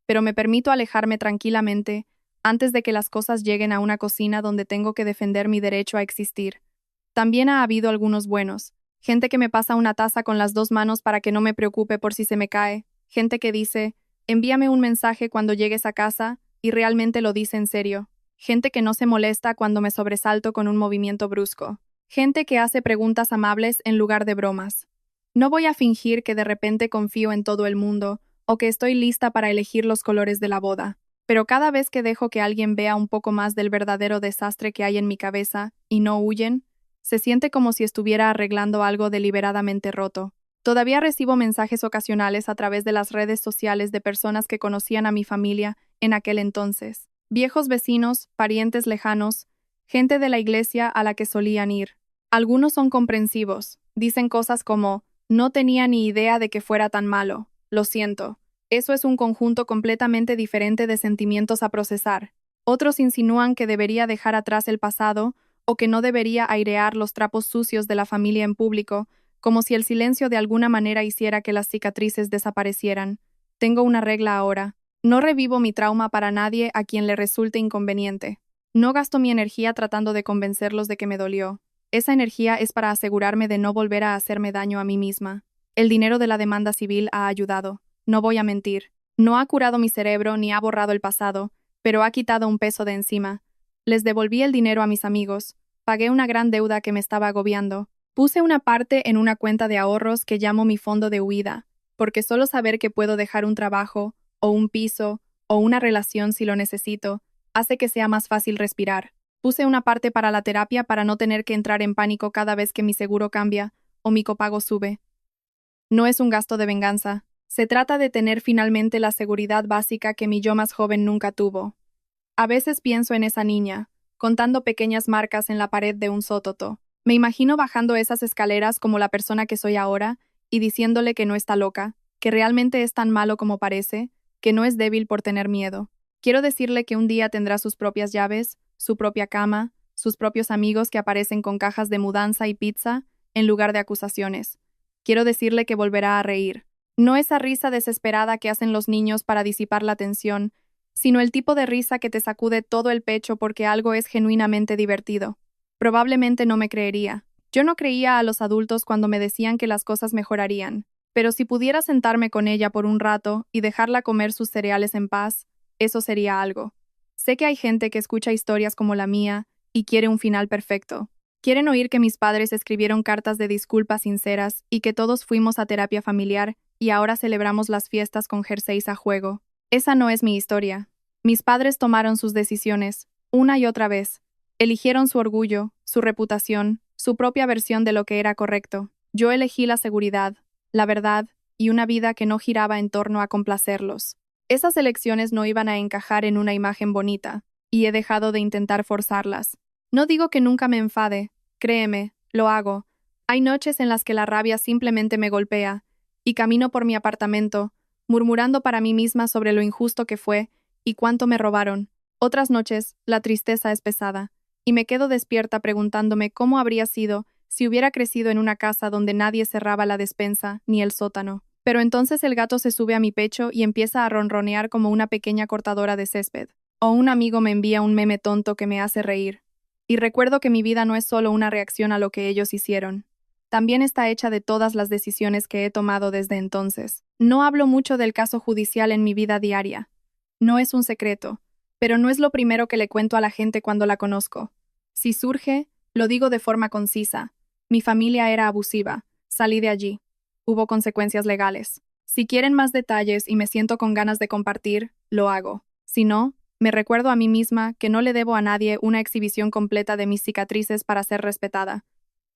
pero me permito alejarme tranquilamente antes de que las cosas lleguen a una cocina donde tengo que defender mi derecho a existir. También ha habido algunos buenos, gente que me pasa una taza con las dos manos para que no me preocupe por si se me cae, gente que dice, envíame un mensaje cuando llegues a casa, y realmente lo dice en serio, gente que no se molesta cuando me sobresalto con un movimiento brusco, gente que hace preguntas amables en lugar de bromas. No voy a fingir que de repente confío en todo el mundo, o que estoy lista para elegir los colores de la boda, pero cada vez que dejo que alguien vea un poco más del verdadero desastre que hay en mi cabeza, y no huyen, se siente como si estuviera arreglando algo deliberadamente roto. Todavía recibo mensajes ocasionales a través de las redes sociales de personas que conocían a mi familia en aquel entonces. Viejos vecinos, parientes lejanos, gente de la iglesia a la que solían ir. Algunos son comprensivos, dicen cosas como, no tenía ni idea de que fuera tan malo. Lo siento. Eso es un conjunto completamente diferente de sentimientos a procesar. Otros insinúan que debería dejar atrás el pasado o que no debería airear los trapos sucios de la familia en público, como si el silencio de alguna manera hiciera que las cicatrices desaparecieran. Tengo una regla ahora. No revivo mi trauma para nadie a quien le resulte inconveniente. No gasto mi energía tratando de convencerlos de que me dolió. Esa energía es para asegurarme de no volver a hacerme daño a mí misma. El dinero de la demanda civil ha ayudado. No voy a mentir. No ha curado mi cerebro ni ha borrado el pasado, pero ha quitado un peso de encima. Les devolví el dinero a mis amigos. Pagué una gran deuda que me estaba agobiando. Puse una parte en una cuenta de ahorros que llamo mi fondo de huida, porque solo saber que puedo dejar un trabajo, o un piso, o una relación si lo necesito, hace que sea más fácil respirar. Puse una parte para la terapia para no tener que entrar en pánico cada vez que mi seguro cambia o mi copago sube. No es un gasto de venganza. Se trata de tener finalmente la seguridad básica que mi yo más joven nunca tuvo. A veces pienso en esa niña, contando pequeñas marcas en la pared de un sótano. Me imagino bajando esas escaleras como la persona que soy ahora y diciéndole que no está loca, que realmente es tan malo como parece, que no es débil por tener miedo. Quiero decirle que un día tendrá sus propias llaves, su propia cama, sus propios amigos que aparecen con cajas de mudanza y pizza en lugar de acusaciones. Quiero decirle que volverá a reír. No esa risa desesperada que hacen los niños para disipar la tensión, sino el tipo de risa que te sacude todo el pecho porque algo es genuinamente divertido. Probablemente no me creería. Yo no creía a los adultos cuando me decían que las cosas mejorarían, pero si pudiera sentarme con ella por un rato y dejarla comer sus cereales en paz, eso sería algo. Sé que hay gente que escucha historias como la mía y quiere un final perfecto. Quieren oír que mis padres escribieron cartas de disculpas sinceras y que todos fuimos a terapia familiar y ahora celebramos las fiestas con jerseys a juego. Esa no es mi historia. Mis padres tomaron sus decisiones, una y otra vez. Eligieron su orgullo, su reputación, su propia versión de lo que era correcto. Yo elegí la seguridad, la verdad y una vida que no giraba en torno a complacerlos. Esas elecciones no iban a encajar en una imagen bonita, y he dejado de intentar forzarlas. No digo que nunca me enfade, créeme, lo hago. Hay noches en las que la rabia simplemente me golpea, y camino por mi apartamento, murmurando para mí misma sobre lo injusto que fue y cuánto me robaron. Otras noches, la tristeza es pesada, y me quedo despierta preguntándome cómo habría sido si hubiera crecido en una casa donde nadie cerraba la despensa ni el sótano. Pero entonces el gato se sube a mi pecho y empieza a ronronear como una pequeña cortadora de césped. O un amigo me envía un meme tonto que me hace reír. Y recuerdo que mi vida no es solo una reacción a lo que ellos hicieron. También está hecha de todas las decisiones que he tomado desde entonces. No hablo mucho del caso judicial en mi vida diaria. No es un secreto, pero no es lo primero que le cuento a la gente cuando la conozco. Si surge, lo digo de forma concisa. Mi familia era abusiva. Salí de allí. Hubo consecuencias legales. Si quieren más detalles y me siento con ganas de compartir, lo hago. Si no, me recuerdo a mí misma que no le debo a nadie una exhibición completa de mis cicatrices para ser respetada.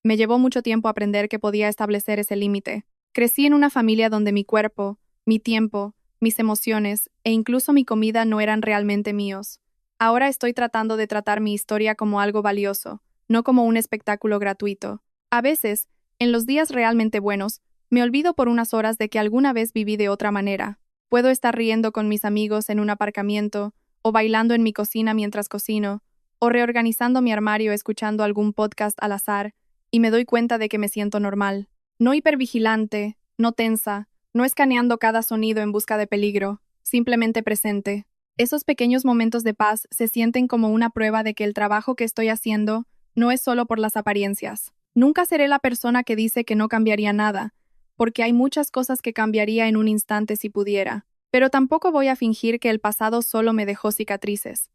Me llevó mucho tiempo aprender que podía establecer ese límite. Crecí en una familia donde mi cuerpo, mi tiempo, mis emociones e incluso mi comida no eran realmente míos. Ahora estoy tratando de tratar mi historia como algo valioso, no como un espectáculo gratuito. A veces, en los días realmente buenos, me olvido por unas horas de que alguna vez viví de otra manera. Puedo estar riendo con mis amigos en un aparcamiento, o bailando en mi cocina mientras cocino, o reorganizando mi armario escuchando algún podcast al azar, y me doy cuenta de que me siento normal. No hipervigilante, no tensa, no escaneando cada sonido en busca de peligro, simplemente presente. Esos pequeños momentos de paz se sienten como una prueba de que el trabajo que estoy haciendo no es solo por las apariencias. Nunca seré la persona que dice que no cambiaría nada, porque hay muchas cosas que cambiaría en un instante si pudiera. Pero tampoco voy a fingir que el pasado solo me dejó cicatrices.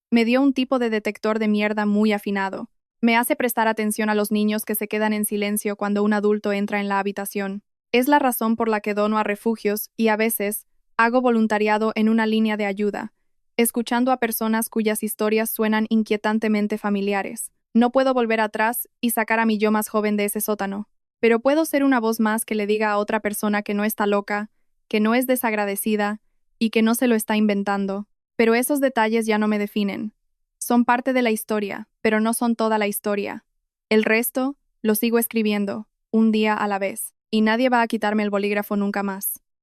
Me dio un tipo de detector de mierda muy afinado. Me hace prestar atención a los niños que se quedan en silencio cuando un adulto entra en la habitación. Es la razón por la que dono a refugios y a veces hago voluntariado en una línea de ayuda, escuchando a personas cuyas historias suenan inquietantemente familiares. No puedo volver atrás y sacar a mi yo más joven de ese sótano, pero puedo ser una voz más que le diga a otra persona que no está loca, que no es desagradecida y que no se lo está inventando. Pero esos detalles ya no me definen. Son parte de la historia, pero no son toda la historia. El resto, lo sigo escribiendo, un día a la vez, y nadie va a quitarme el bolígrafo nunca más.